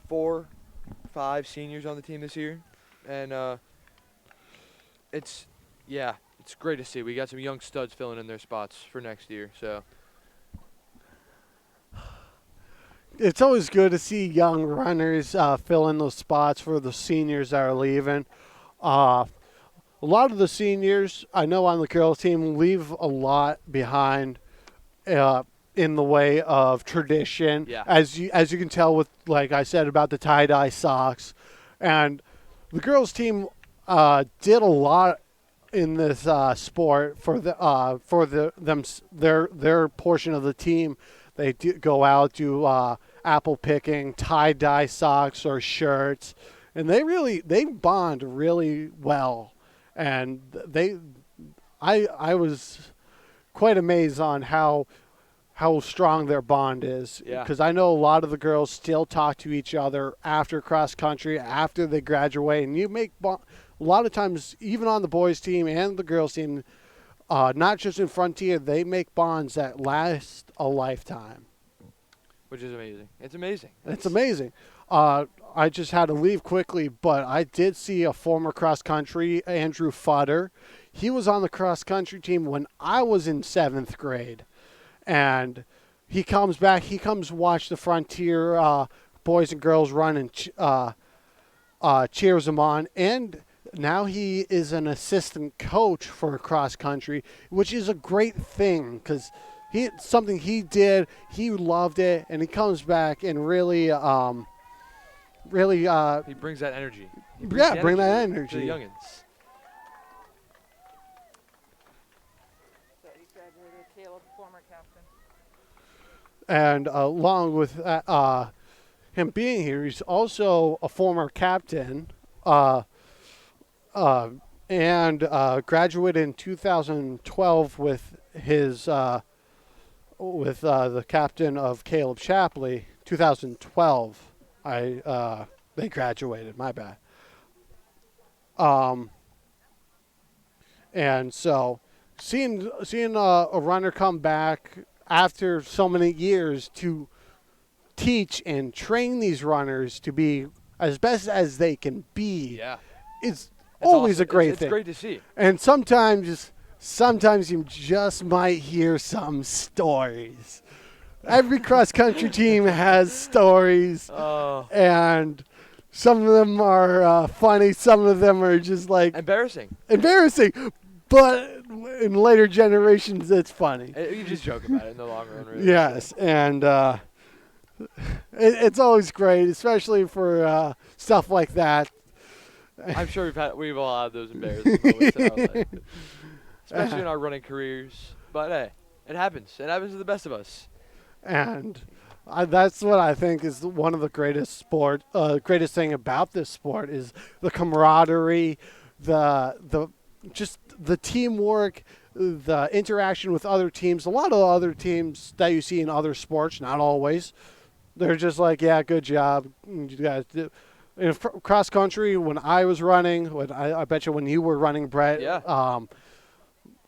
4, 5 seniors on the team this year, and it's great to see. We got some young studs filling in their spots for next year. So It's always good to see young runners fill in those spots for the seniors that are leaving. A lot of the seniors I know on the girls team leave a lot behind in the way of tradition. Yeah. As you can tell with, like I said, about the tie-dye socks. And the girls team did a lot in this sport for their portion of the team. They go out, do apple picking, tie-dye socks or shirts, and they bond really well. And I was quite amazed on how strong their bond is. Yeah. Because I know a lot of the girls still talk to each other after cross country, after they graduate, and you make a lot of times, even on the boys team and the girls team, not just in Frontier, they make bonds that last a lifetime. which is amazing. It's amazing. It's amazing. I just had to leave quickly, but I did see a former cross country, Andrew Futter. He was on the cross country team when I was in 7th grade. And he comes back. He comes watch the Frontier boys and girls run and cheers them on. And now he is an assistant coach for cross country, which is a great thing because something he did. He loved it, and he comes back and really. He brings that energy. Bring that energy. To the youngins. So he graduated, Caleb, former captain. And along with him being here, he's also a former captain and graduated in 2012 with his the captain of Caleb Shapley. 2012, they graduated. My bad. And so seeing a runner come back after so many years to teach and train these runners to be as best as they can be, Yeah. it's It's always awesome. a great It's thing. great to see. And sometimes you just might hear some stories. Every cross country team has stories, Oh. and some of them are funny. Some of them are just like Embarrassing. embarrassing. But in later generations, it's funny. You just joke about it in the long run, really. Yes, and it's always great, especially for stuff like that. I'm sure we've all had those embarrassing moments in our life. Especially in our running careers. But hey, it happens. It happens to the best of us. And that's what I think is one of the greatest thing about this sport is the camaraderie, the teamwork, the interaction with other teams. A lot of other teams that you see in other sports, not always, they're just like, yeah, good job, you guys do. In cross country, when I was running, I bet you when you were running, Brett, Yeah.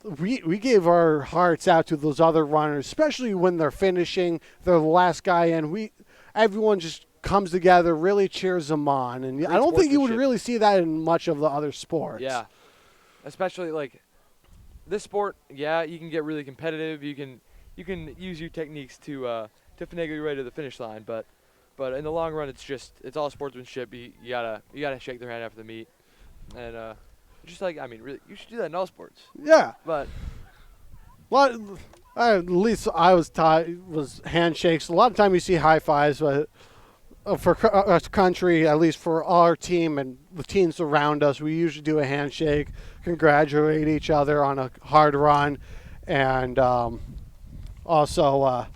we gave our hearts out to those other runners, especially when they're finishing, they're the last guy in. Everyone just comes together, really cheers them on, and I don't think you would sportsmanship. really see that in much of the other sports. Yeah. Especially like this sport, yeah, you can get really competitive. You can use your techniques to finagle your way to the finish line, but in the long run, it's all sportsmanship. You gotta shake their hand after the meet, and really, you should do that in all sports. Yeah. But Well, at least I was taught was handshakes. A lot of time you see high fives, but for our country, at least for our team and the teams around us, we usually do a handshake, congratulate each other on a hard run, and also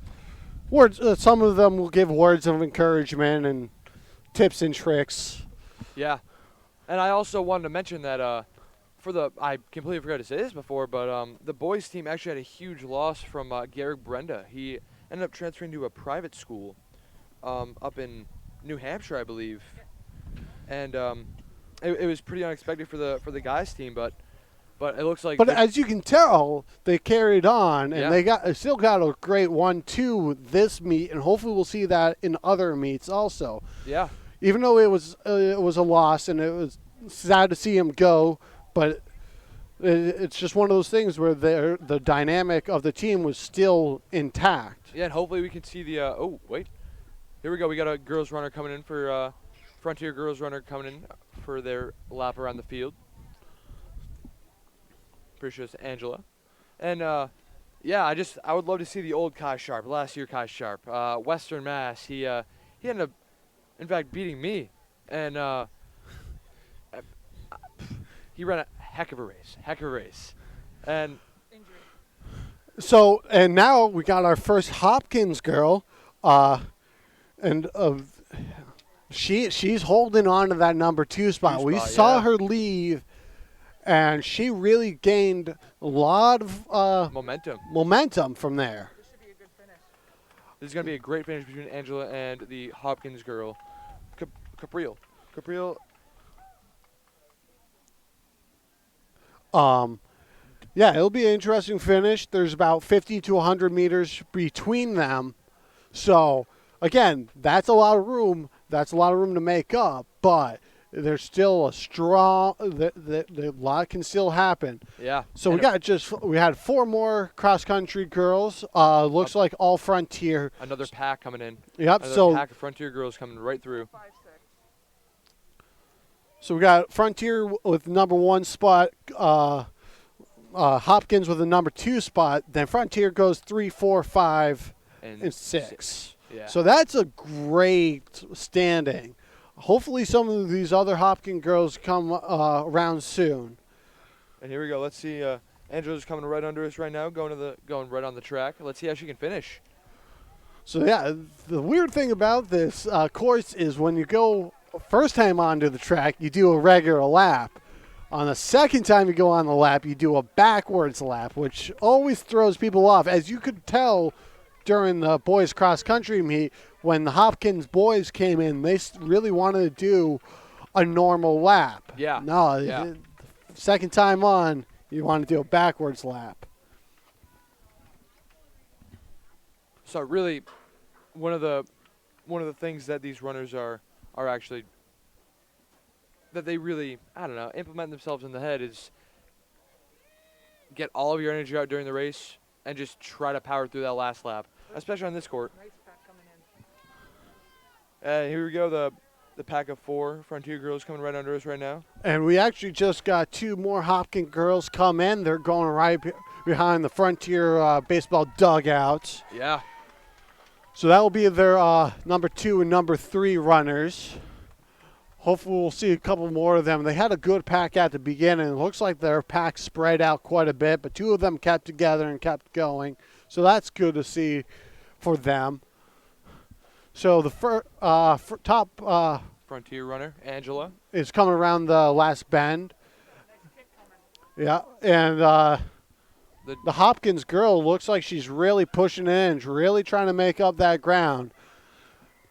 words. Some of them will give words of encouragement and tips and tricks. yeah, and I also wanted to mention that I completely forgot to say this before, but the boys team actually had a huge loss from Garrick Brenda. He ended up transferring to a private school up in New Hampshire, I believe, and it was pretty unexpected for the guys team, but it looks like. But as you can tell, they carried on, and Yeah. they still got a great 1-2 this meet, and hopefully we'll see that in other meets also. Yeah. Even though it was a loss, and it was sad to see him go, but it's just one of those things where the dynamic of the team was still intact. Yeah, and hopefully we can see the. Oh wait, here we go. We got a girls runner coming in for Frontier girls runner coming in for their lap around the field. Pretty sure it's Angela, and yeah, I would love to see the old Kai Sharp, last year Kai Sharp, Western Mass. He ended up, in fact, beating me, and he ran a heck of a race, and. So, and now we got our first Hopkins girl, and she's holding on to that number 2 spot. We saw her leave, and she really gained a lot of momentum from there. This should be a good finish. This is going to be a great finish between Angela and the Hopkins girl, Capriel. Yeah, it'll be an interesting finish. There's about 50 to 100 meters between them. So, again, that's a lot of room. That's a lot of room to make up, but there's still a lot can still happen. Yeah. So we had 4 more cross-country girls. Looks like all Frontier. Another pack coming in. Yep. Another pack of Frontier girls coming right through. 5-6. So we got Frontier with number 1 spot. Hopkins with the number 2 spot. Then Frontier goes 3, 4, 5, and 6. Yeah. So that's a great standing. Hopefully some of these other Hopkins girls come around soon. And here we go. Let's see. Angela's coming right under us right now, going right on the track. Let's see how she can finish. So yeah, the weird thing about this course is when you go first time onto the track, you do a regular lap. On the second time you go on the lap, you do a backwards lap, which always throws people off. As you could tell during the boys cross-country meet, when the Hopkins boys came in, they really wanted to do a normal lap. Yeah. No, Yeah. Second time on, you want to do a backwards lap. So really, one of the things that these runners are actually that they really, I don't know, implement themselves in the head is get all of your energy out during the race and just try to power through that last lap, especially on this court. Nice pack coming in. And here we go, the pack of 4 Frontier girls coming right under us right now. And we actually just got 2 more Hopkins girls come in. They're going right behind the Frontier baseball dugouts. Yeah. So that will be their number 2 and number 3 runners. Hopefully we'll see a couple more of them. They had a good pack at the beginning. It looks like their pack spread out quite a bit, but 2 of them kept together and kept going. So that's good to see for them. So the top Frontier runner, Angela. is coming around the last bend. Yeah, and the Hopkins girl looks like she's really pushing in, really trying to make up that ground.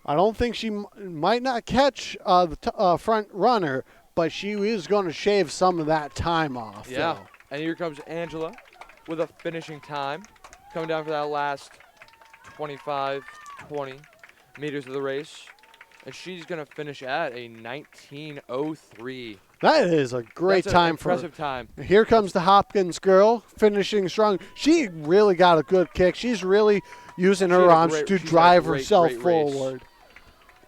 I don't think she might not catch the front runner, but she is going to shave some of that time off. Yeah. though. And here comes Angela with a finishing time, coming down for that last 25, 20 meters of the race. And she's going to finish at a 19:03. That is a great That's time an impressive time. Here comes the Hopkins girl, finishing strong. She really got a good kick. She's really using her arms to drive herself forward.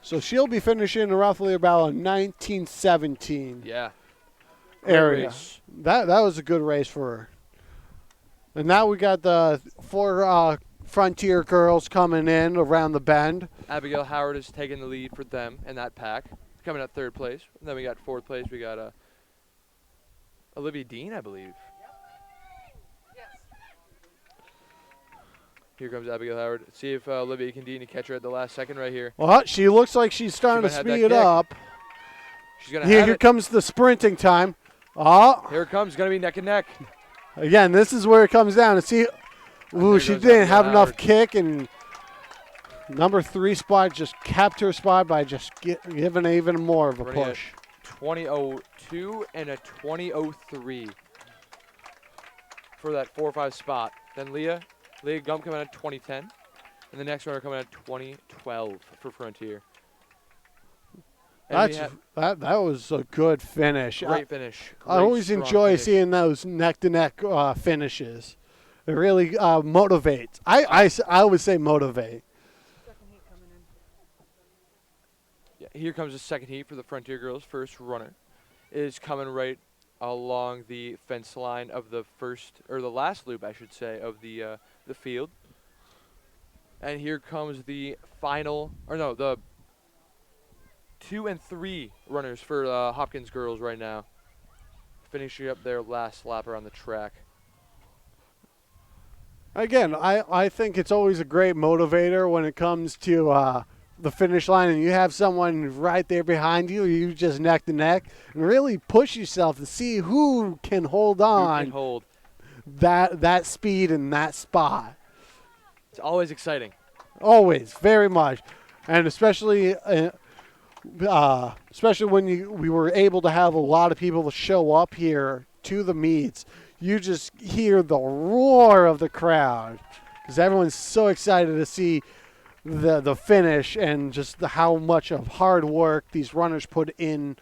So she'll be finishing roughly about a 1917 Yeah. area. Race. That was a good race for her. And now we got the 4 Frontier girls coming in around the bend. Abigail Howard is taking the lead for them in that pack, coming at 3rd place. And then we got 4th place. We got Olivia Dean, I believe. Yes. Here comes Abigail Howard. See if Olivia can catch her at the last second right here. Well, she looks like she's starting to might have that speed it kick. up. She's gonna have Here it. comes the sprinting time. Oh, Here it comes. Gonna be neck and neck. again, this is where it comes down to see. Ooh, there she goes didn't Abigail have enough Howard. kick, and Number 3 spot just kept her spot by just giving even more of a Running at push. 20:02 and a 20:03 for that 4-5 spot. Then Leah Gump coming at 20:10, and the next runner coming at 20:12 for Frontier. And That was a good finish. great finish. I always Great, strong enjoy finish. seeing those neck-to-neck finishes. It really motivates. I would say motivate. Yeah, here comes the second heat for the Frontier girls. First runner is coming right along the fence line of the last loop, I should say, of the field. And here comes the the 2 and 3 runners for Hopkins girls right now, finishing up their last lap around the track. Again, I think it's always a great motivator when it comes to the finish line and you have someone right there behind you. You just neck to neck and really push yourself to see who can hold on. Who can hold. That speed in that spot. It's always exciting. Always, very much, and especially when we were able to have a lot of people show up here to the meets. You just hear the roar of the crowd because everyone's so excited to see the finish and just how much of hard work these runners put in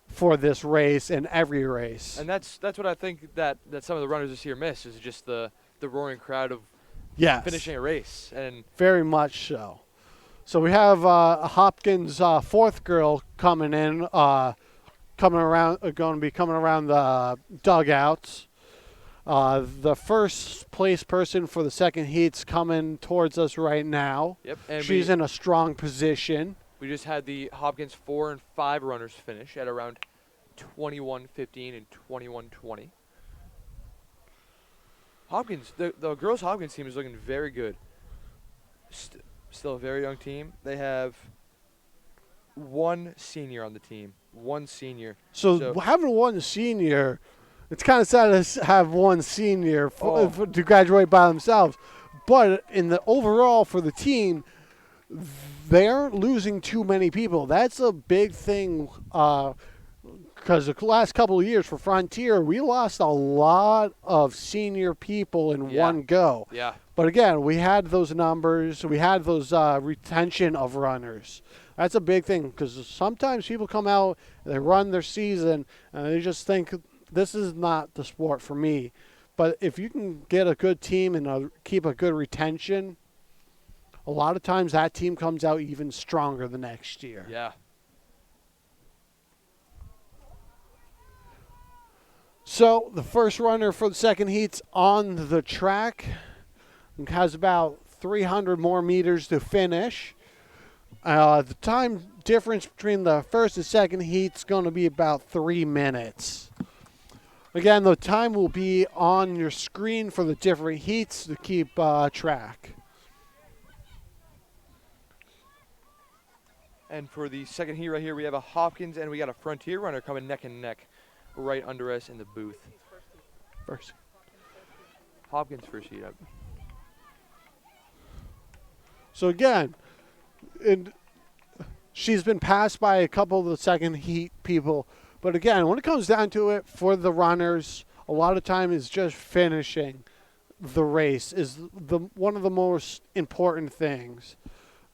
for this race and every race. And that's what I think that some of the runners this year miss is just the roaring crowd of finishing a race. And very much so. So we have a Hopkins fourth girl coming in, going to be coming around the dugouts. The first place person for the second heat's coming towards us right now. Yep, and she's in a strong position. We just had the Hopkins 4 and 5 runners finish at around 21:15 and 21:20. Hopkins, the girls' Hopkins team is looking very good. Still a very young team. They have one senior on the team. One senior. So having one senior, it's kind of sad to have one senior to graduate by themselves. But in the overall for the team, they aren't losing too many people. That's a big thing because the last couple of years for Frontier, we lost a lot of senior people in one go. Yeah. But again, we had those numbers. We had those retention of runners. That's a big thing because sometimes people come out, they run their season, and they just think, this is not the sport for me. But if you can get a good team and keep a good retention, a lot of times that team comes out even stronger the next year. Yeah. So the first runner for the second heat's on the track and has about 300 more meters to finish. The time difference between the first and second heat's going to be about 3 minutes. Again, the time will be on your screen for the different heats to keep track. And for the second heat right here, we have a Hopkins and we got a Frontier runner coming neck and neck right under us in the booth. First. Hopkins first heat up. So again, she's been passed by a couple of the second heat people. But again, when it comes down to it, for the runners, a lot of time is just finishing the race is one of the most important things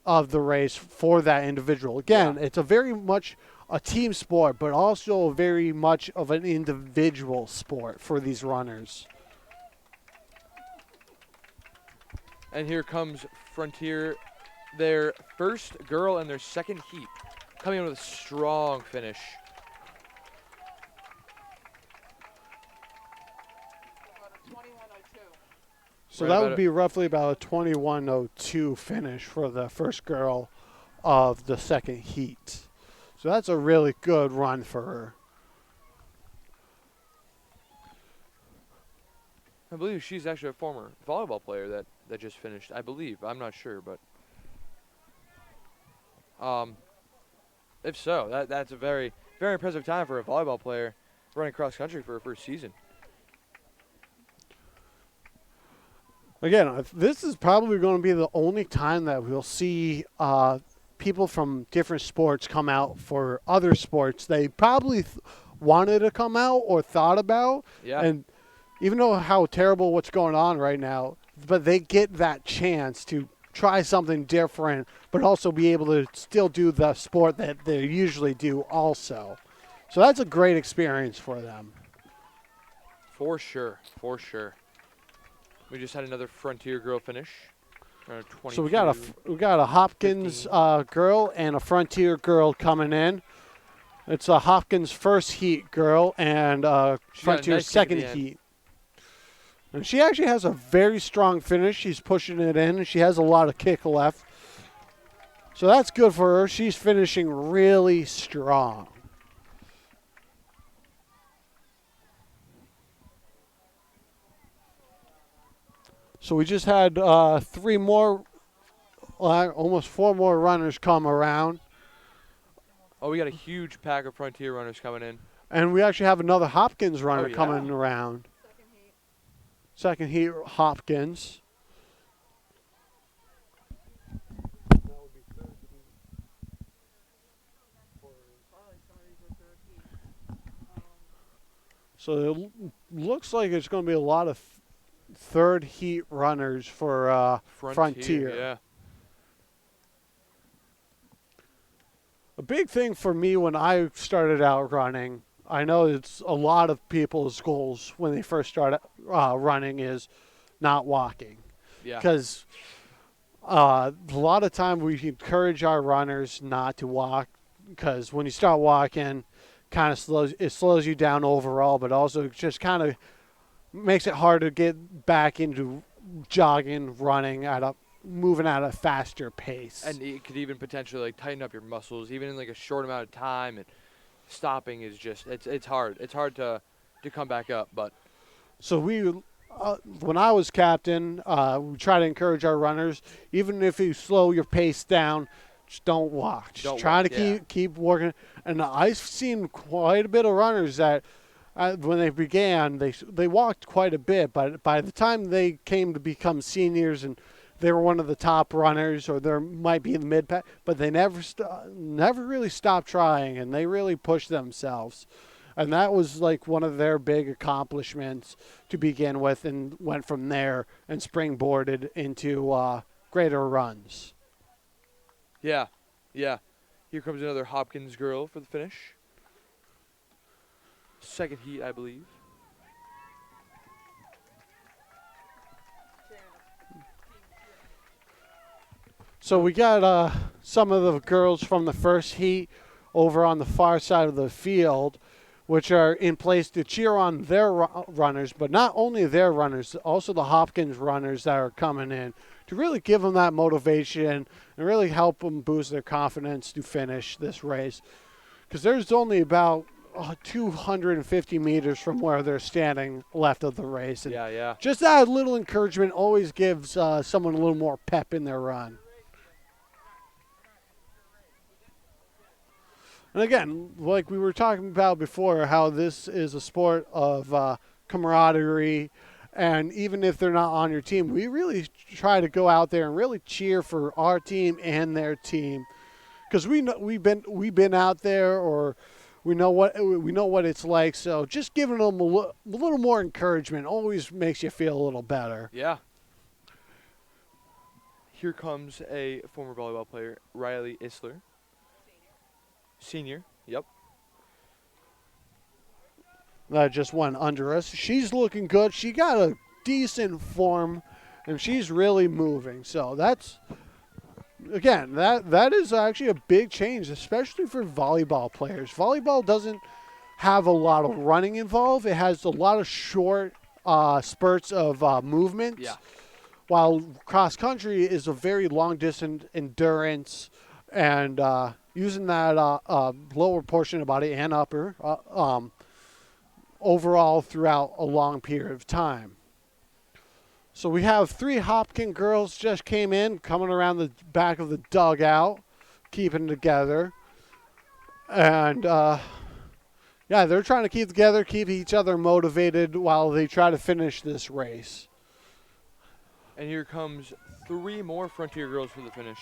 of the race for that individual. Again, it's a very much a team sport, but also very much of an individual sport for these runners. And here comes Frontier, their first girl and their second heat, coming in with a strong finish. So that would be roughly about a 21:02 finish for the first girl of the second heat. So that's a really good run for her. I believe she's actually a former volleyball player that just finished. I believe. I'm not sure, but if so, that's a very, very impressive time for a volleyball player running cross country for her first season. Again, this is probably going to be the only time that we'll see people from different sports come out for other sports they probably wanted to come out or thought about. Yeah. And even though how terrible what's going on right now, but they get that chance to try something different, but also be able to still do the sport that they usually do also. So that's a great experience for them. For sure. For sure. We just had another Frontier girl finish. So we got a Hopkins girl and a Frontier girl coming in. It's a Hopkins first heat girl and Frontier nice kick at second the end. heat. And she actually has a very strong finish. She's pushing it in, and she has a lot of kick left. So that's good for her. She's finishing really strong. So we just had three more, almost four more runners come around. Oh, we got a huge pack of Frontier runners coming in. And we actually have another Hopkins runner yeah. coming around. Second heat, Hopkins. So it looks like it's going to be a lot of third heat runners for Frontier. Yeah. A big thing for me when I started out running, I know it's a lot of people's goals when they first start running is not walking. Yeah. Because a lot of time we encourage our runners not to walk because when you start walking, kind of slows you down overall, but also just kind of makes it hard to get back into jogging, running moving at a faster pace. And it could even potentially like tighten up your muscles, even in like a short amount of time. And stopping is just it's hard. It's hard to come back up. But so when I was captain, we try to encourage our runners, even if you slow your pace down, just don't walk. Just try to keep working. And I've seen quite a bit of runners that when they began, they walked quite a bit, but by the time they came to become seniors and they were one of the top runners, or they might be in the mid pack, but they never really stopped trying, and they really pushed themselves. And that was like one of their big accomplishments to begin with, and went from there and springboarded into greater runs. yeah. Here comes another Hopkins girl for the finish. Second heat, I believe. So we got some of the girls from the first heat over on the far side of the field, which are in place to cheer on their runners, but not only their runners, also the Hopkins runners that are coming in to really give them that motivation and really help them boost their confidence to finish this race. Because there's only about 250 meters from where they're standing left of the race. And Yeah. just that little encouragement always gives someone a little more pep in their run. And again, like we were talking about before, how this is a sport of camaraderie. And even if they're not on your team, we really try to go out there and really cheer for our team and their team. Because we've been out there, or we know what it's like. So just giving them a little more encouragement always makes you feel a little better. Yeah. Here comes a former volleyball player, Riley Isler. Senior. Yep. That just went under us. She's looking good. She got a decent form, and she's really moving. So that's, again, that is actually a big change, especially for volleyball players. Volleyball doesn't have a lot of running involved. It has a lot of short spurts of movement. Yeah. While cross country is a very long distance endurance and using that lower portion of the body and upper overall throughout a long period of time. So we have three Hopkins girls just came in, coming around the back of the dugout, keeping together. And, they're trying to keep together, keep each other motivated while they try to finish this race. And here comes 3 more Frontier girls for the finish.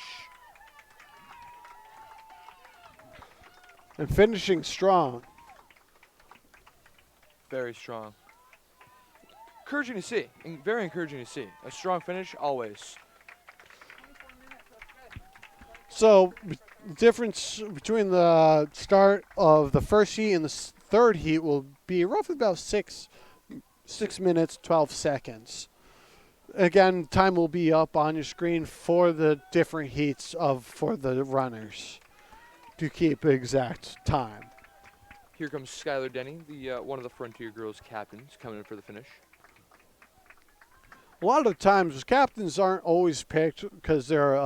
And finishing strong. Very strong. Encouraging to see. Very encouraging to see. A strong finish, always. So, the difference between the start of the first heat and the third heat will be roughly about 6 minutes, 12 seconds. Again, time will be up on your screen for the different heats for the runners to keep exact time. Here comes Skylar Denny, the one of the Frontier girls' captains, coming in for the finish. A lot of times, captains aren't always picked because they're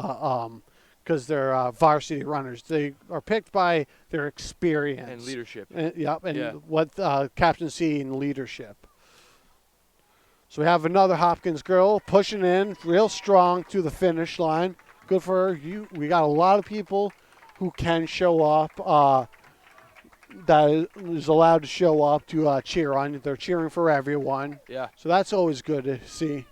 varsity runners. They are picked by their experience And leadership. What captaincy and leadership. So we have another Hopkins girl pushing in real strong to the finish line. Good for her. We got a lot of people who can show up, that is allowed to show up to cheer on. They're cheering for everyone. Yeah. So that's always good to see.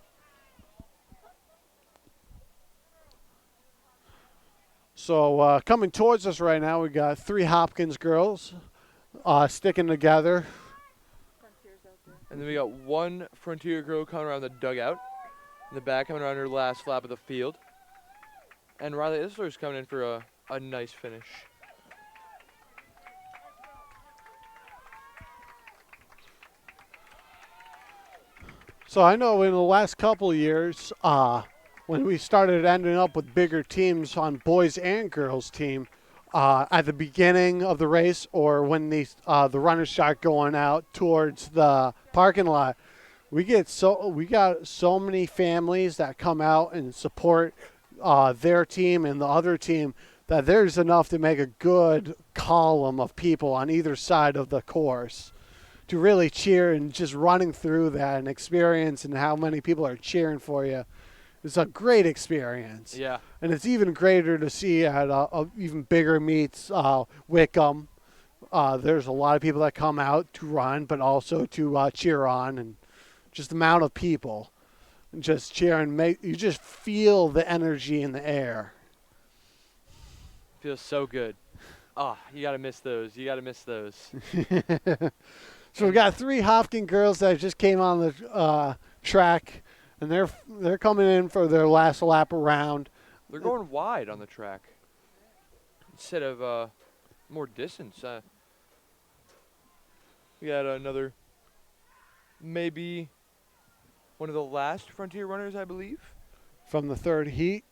So coming towards us right now, we got 3 Hopkins girls sticking together. And then we got 1 Frontier girl coming around the dugout. In the back, coming around her last lap of the field. And Riley Isler's coming in for a nice finish. So I know in the last couple of years, when we started ending up with bigger teams on boys and girls team, at the beginning of the race or when the runners start going out towards the parking lot, we got so many families that come out and support their team and the other team that there's enough to make a good column of people on either side of the course to really cheer, and just running through that and experience and how many people are cheering for you. It's a great experience. Yeah. And it's even greater to see at even bigger meets, Wickham. There's a lot of people that come out to run, but also to cheer on, and just the amount of people and just cheering. You just feel the energy in the air. Feels so good. Oh, you got to miss those. You got to miss those. So we got 3 Hopkins girls that just came on the track, and they're coming in for their last lap around. They're going wide on the track instead of more distance. We got another, maybe one of the last Frontier runners, I believe. From the third heat.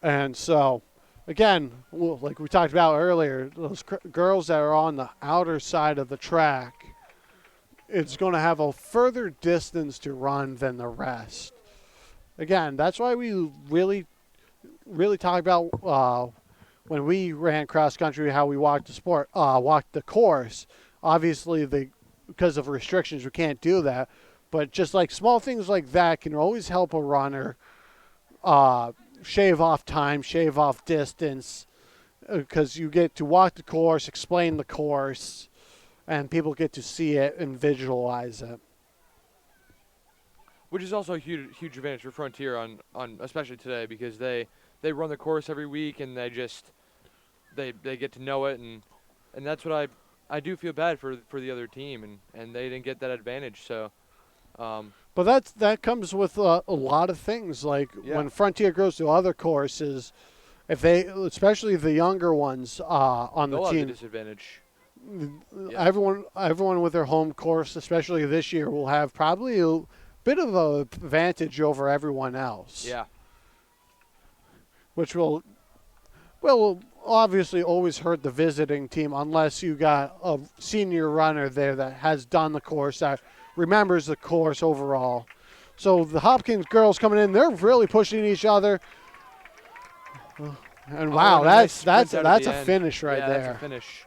And so, again, like we talked about earlier, those girls that are on the outer side of the track, it's going to have a further distance to run than the rest. Again, that's why we really talk about when we ran cross country, how we walked the course. Obviously, because of restrictions, we can't do that. But just like small things like that can always help a runner shave off time, shave off distance, because you get to walk the course, explain the course, and people get to see it and visualize it. Which is also a huge advantage for Frontier on especially today, because they run the course every week, and they get to know it, and that's what I do feel bad for the other team, and they didn't get that advantage. So but that comes with a lot of things, like when Frontier goes to other courses, especially the younger ones on the they'll team, have the disadvantage. Yeah. Everyone with their home course, especially this year, will have probably a bit of an advantage over everyone else. Yeah. Which will obviously always hurt the visiting team unless you got a senior runner there that has done the course, that remembers the course overall. So the Hopkins girls coming in, they're really pushing each other. And wow, that's a finish right there. That's a finish.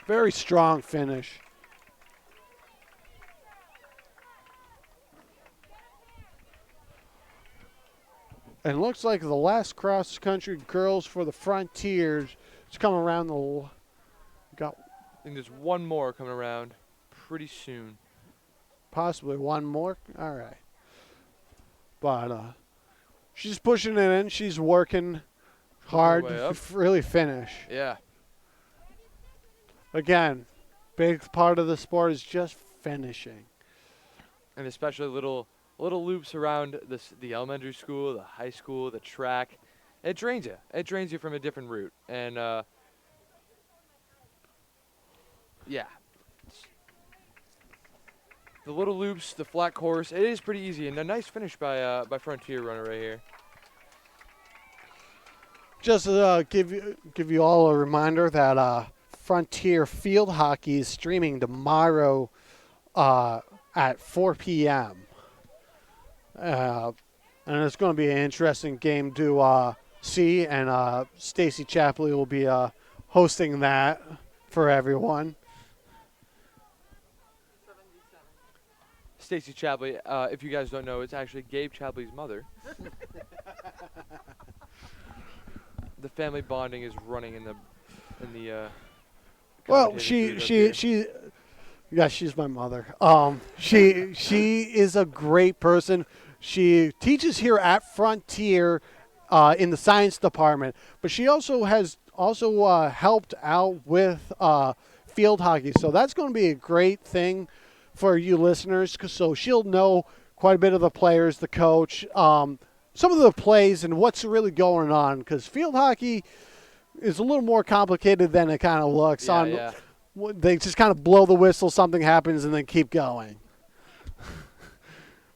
Very strong finish. And looks like the last cross-country girls for the Frontiers is coming around I think there's one more coming around pretty soon. possibly one more. All right. But she's pushing it in. She's working hard way to up. really finish. Yeah. Again, big part of the sport is just finishing. And especially little loops around the elementary school, the high school, the track. It drains you. It drains you from a different route. And yeah. The little loops, the flat course, it is pretty easy, and a nice finish by Frontier runner right here. Just give you all a reminder that Frontier Field Hockey is streaming tomorrow at 4 p.m. And it's going to be an interesting game to see, and Stacy Chapley will be hosting that for everyone. Stacy Chapley, if you guys don't know, it's actually Gabe Chapley's mother. The family bonding is running in the Well, commentating booth up here. yeah, she's my mother. She is a great person. She teaches here at Frontier in the science department, but she also has helped out with field hockey. So that's going to be a great thing for you listeners. So she'll know quite a bit of the players, the coach, some of the plays, and what's really going on. Because field hockey is a little more complicated than it kind of looks. Yeah. They just kind of blow the whistle, something happens, and then keep going.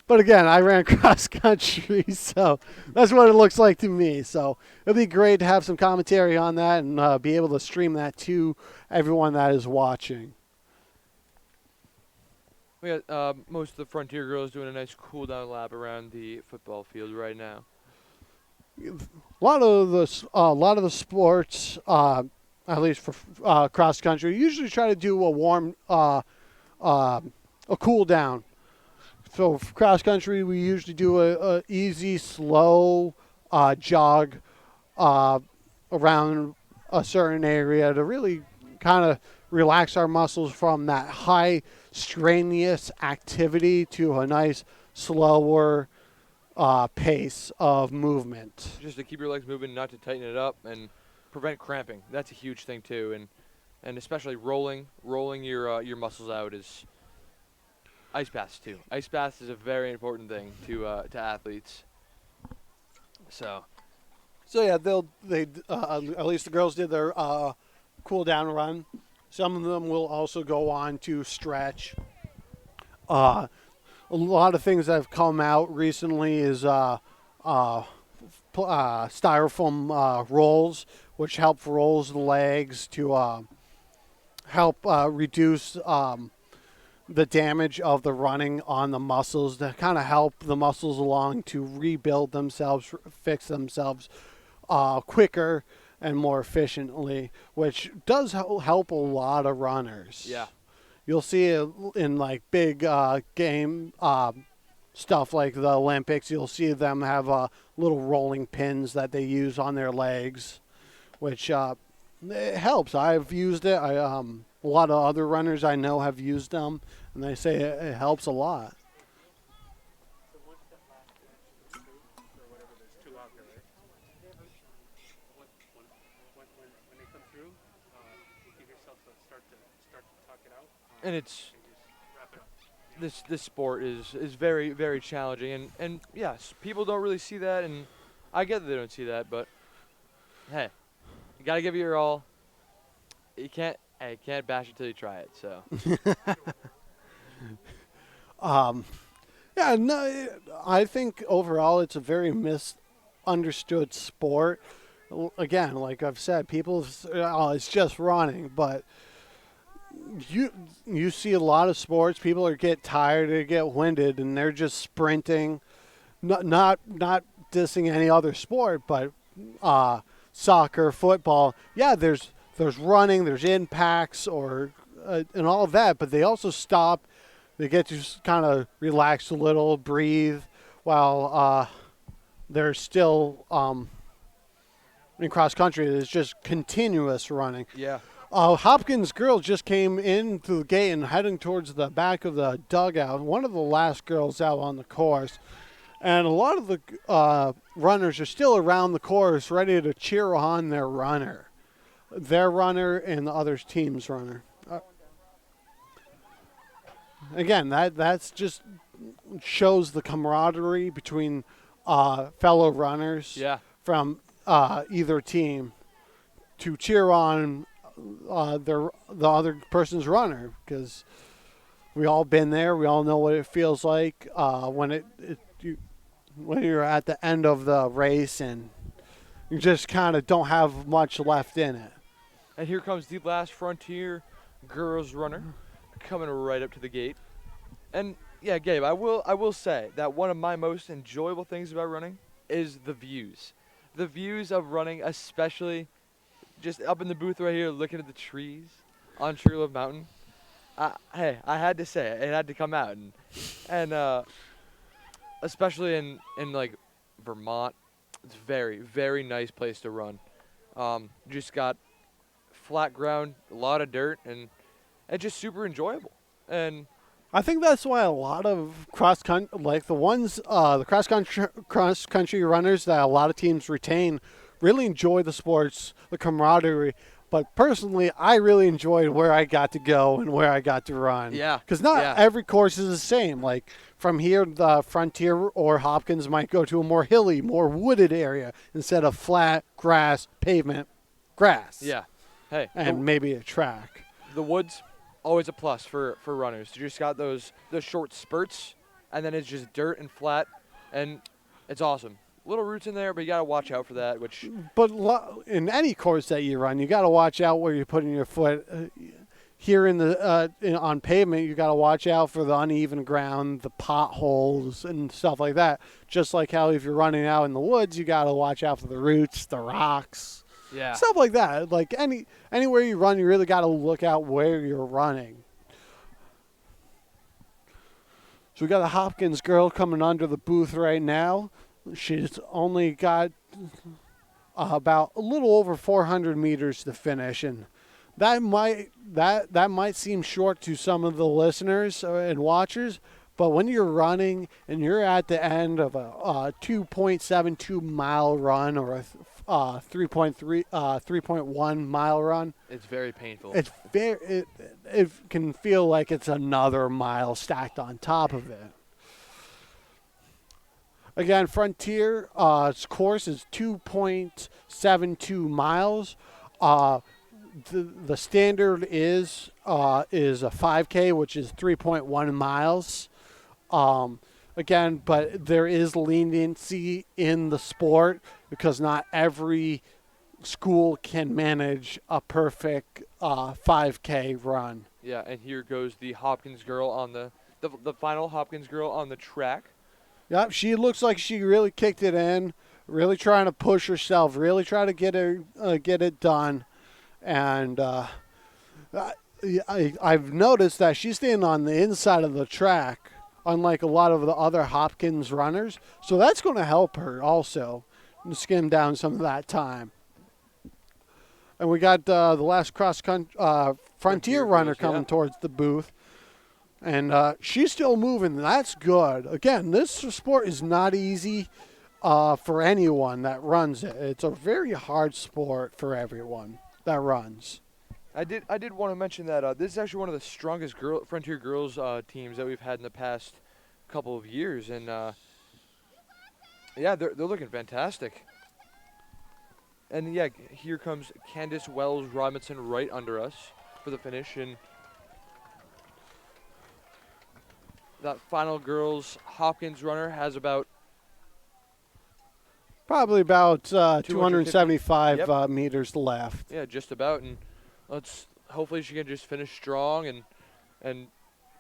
But again, I ran cross country, so that's what it looks like to me. So it'll be great to have some commentary on that and be able to stream that to everyone that is watching. We got most of the Frontier girls doing a nice cool down lap around the football field right now. A lot of the sports, at least for cross country, usually try to do a warm, a cool down. So for cross country, we usually do a easy, slow jog around a certain area to really kind of relax our muscles from that high strenuous activity to a nice slower pace of movement. Just to keep your legs moving, not to tighten it up and prevent cramping. That's a huge thing too, and especially rolling your muscles out is ice baths too. Ice baths is a very important thing to athletes. So yeah, they at least the girls did their cool down run. Some of them will also go on to stretch. A lot of things that have come out recently is styrofoam rolls, which help rolls the legs to help reduce the damage of the running on the muscles, to kind of help the muscles along to rebuild themselves, fix themselves quicker and more efficiently, which does help a lot of runners. yeah, You'll see it in like big game stuff like the Olympics. You'll see them have little rolling pins that they use on their legs, which it helps. I've used it. A lot of other runners I know have used them, and they say it helps a lot. and it's this sport is very, very challenging, and yes, people don't really see that, and I get that they don't see that, but hey, you gotta give it your all. You can't bash it till you try it. So yeah, no, I think overall it's a very misunderstood sport. Again, like I've said, people, it's just running, but you see a lot of sports, people get tired, they get winded, and they're just sprinting. Not dissing any other sport, but soccer, football, yeah, there's running, there's impacts, or and all of that, but they also stop. They get to kind of relax a little, breathe, while they're still in cross country. It's just continuous running. yeah, Hopkins girl just came in through the gate and heading towards the back of the dugout. One of the last girls out on the course. And a lot of the runners are still around the course ready to cheer on their runner and the other team's runner. Again, that's just shows the camaraderie between fellow runners from either team to cheer on the other person's runner, because we all been there. We all know what it feels like when when you're at the end of the race and you just kind of don't have much left in it. And here comes the last Frontier girls runner coming right up to the gate. And yeah, Gabe, I will say that one of my most enjoyable things about running is the views. The views of running, especially just up in the booth right here looking at the trees on Sugarloaf Mountain. Hey, I had to say it. It had to come out. And especially in like Vermont, it's very, very nice place to run. Just got flat ground, a lot of dirt, and it's just super enjoyable. And I think that's why a lot of cross country, like the cross country runners that a lot of teams retain, really enjoy the sports, the camaraderie. But personally, I really enjoyed where I got to go and where I got to run. Yeah. Because not every course is the same. Like from here, the Frontier or Hopkins might go to a more hilly, more wooded area instead of flat grass, pavement, grass. yeah, hey, And maybe a track. the woods, always a plus for runners. You just got those short spurts, and then it's just dirt and flat, and it's awesome. Little roots in there, but you got to watch out for that, which But in any course that you run, you got to watch out where you're putting your foot. Here on pavement, you got to watch out for the uneven ground, the potholes, and stuff like that. Just like how if you're running out in the woods, you got to watch out for the roots, the rocks, stuff like that. Like anywhere you run, you really got to look out where you're running. So we got a Hopkins girl coming under the booth right now. She's only got about a little over 400 meters to finish, and that might seem short to some of the listeners and watchers. But when you're running and you're at the end of a 2.72 mile run or a 3.1 mile run, it's very painful. it can feel like it's another mile stacked on top of it. Again, Frontier's course is 2.72 miles. The standard is a 5K, which is 3.1 miles. Again, but there is leniency in the sport because not every school can manage a perfect 5K run. Yeah, and here goes the Hopkins girl on the final Hopkins girl on the track. Yep, she looks like she really kicked it in, really trying to push herself, really trying to get it done. And I've noticed that she's staying on the inside of the track, unlike a lot of the other Hopkins runners. So that's going to help her also to skim down some of that time. And we got the last Frontier runner coming towards the booth. And she's still moving. That's good. Again, this sport is not easy for anyone that runs it. It's a very hard sport for everyone that runs. I did want to mention that this is actually one of the strongest Frontier girls teams that we've had in the past couple of years, and yeah, they're looking fantastic. And yeah, here comes Candace Wells Robinson right under us for the finish, and that final girls Hopkins runner has probably about 275 meters left. Yeah, just about, and hopefully she can just finish strong and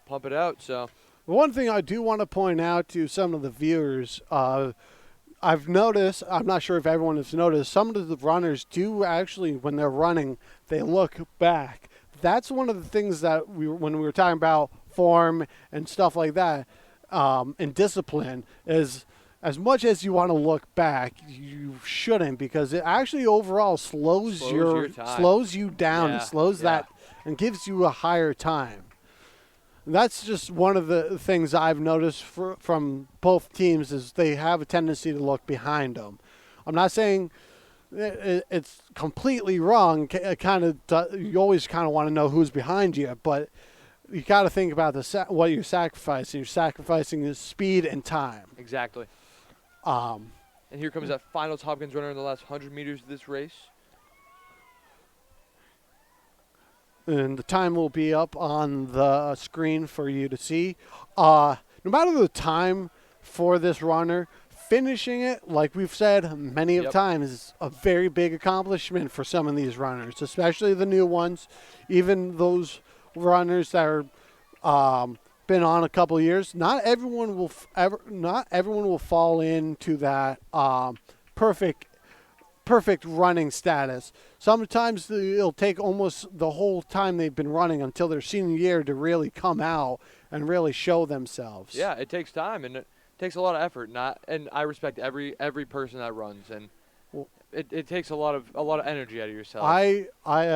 pump it out. So one thing I do want to point out to some of the viewers, I've noticed, I'm not sure if everyone has noticed, some of the runners do actually, when they're running, they look back. That's one of the things that when we were talking about form and stuff like that, and discipline, is as much as you want to look back, you shouldn't, because it actually overall slows your time. slows you down. Yeah, It slows yeah. that and gives you a higher time. That's just one of the things I've noticed from both teams is they have a tendency to look behind them. I'm not saying it's completely wrong. You always kind of want to know who's behind you, but you got to think about what you're sacrificing. You're sacrificing is speed and time. Exactly. Um, And here comes that final Hopkins runner in the last 100 meters of this race. and the time will be up on the screen for you to see. No matter the time for this runner, finishing it, like we've said many of Yep. times, is a very big accomplishment for some of these runners, especially the new ones, even those runners that are been on a couple of years. Not everyone will fall into that perfect running status. Sometimes it'll take almost the whole time they've been running until their senior year to really come out and really show themselves. Yeah, it takes time and it takes a lot of effort. And I respect every person that runs, and it takes a lot of energy out of yourself. I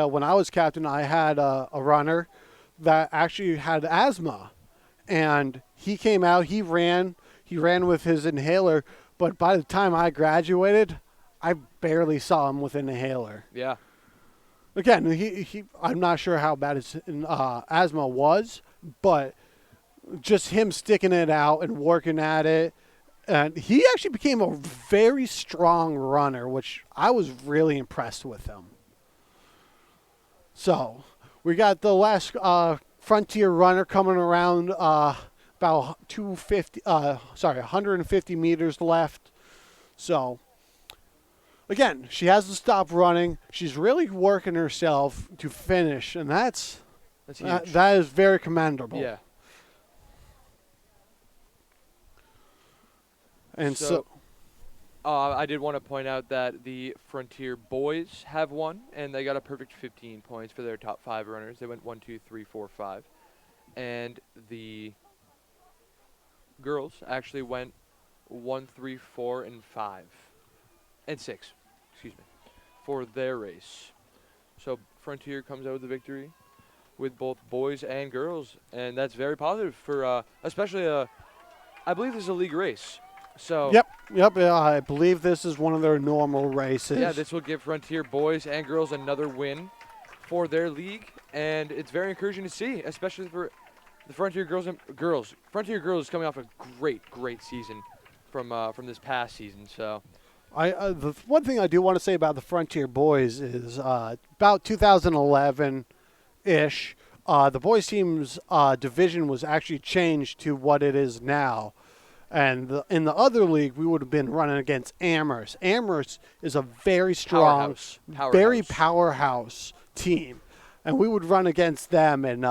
when I was captain, I had a runner that actually had asthma, and he came out. He ran with his inhaler, but by the time I graduated, I barely saw him with an inhaler. Yeah. Again, I'm not sure how bad his asthma was, but just him sticking it out and working at it. And he actually became a very strong runner, which I was really impressed with him. So we got the last Frontier runner coming around about 150 meters left. So again, she has to stop running. She's really working herself to finish, and that's huge. that is very commendable. Yeah. And so I did want to point out that the Frontier boys have won, and they got a perfect 15 points for their top 5 runners. They went 1, 2, 3, 4, 5. And the girls actually went 1, 3, 4, and 5. And 6, excuse me, for their race. So Frontier comes out with the victory with both boys and girls, and that's very positive for especially I believe this is a league race. So Yep. I believe this is one of their normal races. yeah, this will give Frontier boys and girls another win for their league, and it's very encouraging to see, especially for the Frontier girls and girls. Frontier girls is coming off a great season from this past season. So the one thing I do want to say about the Frontier boys is about 2011-ish, the boys team's division was actually changed to what it is now. And in the other league, we would have been running against Amherst. Amherst is a very strong, very powerhouse team. And we would run against them, and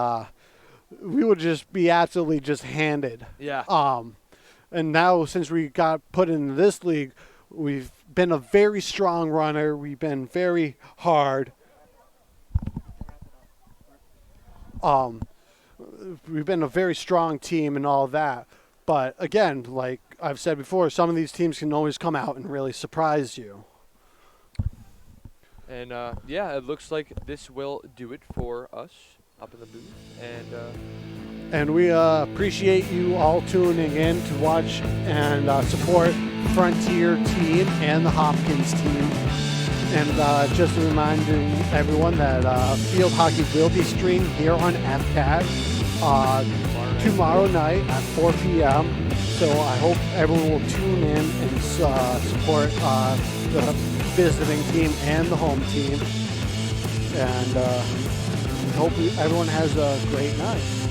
we would just be absolutely just handed. yeah, And now since we got put in this league, we've been a very strong runner. We've been very hard. We've been a very strong team and all that. But again, like I've said before, some of these teams can always come out and really surprise you. and yeah, it looks like this will do it for us up in the booth, And we appreciate you all tuning in to watch and support Frontier team and the Hopkins team. And just reminding everyone that field hockey will be streamed here on FCAT tomorrow night at 4 p.m. So I hope everyone will tune in and support the visiting team and the home team. And hope everyone has a great night.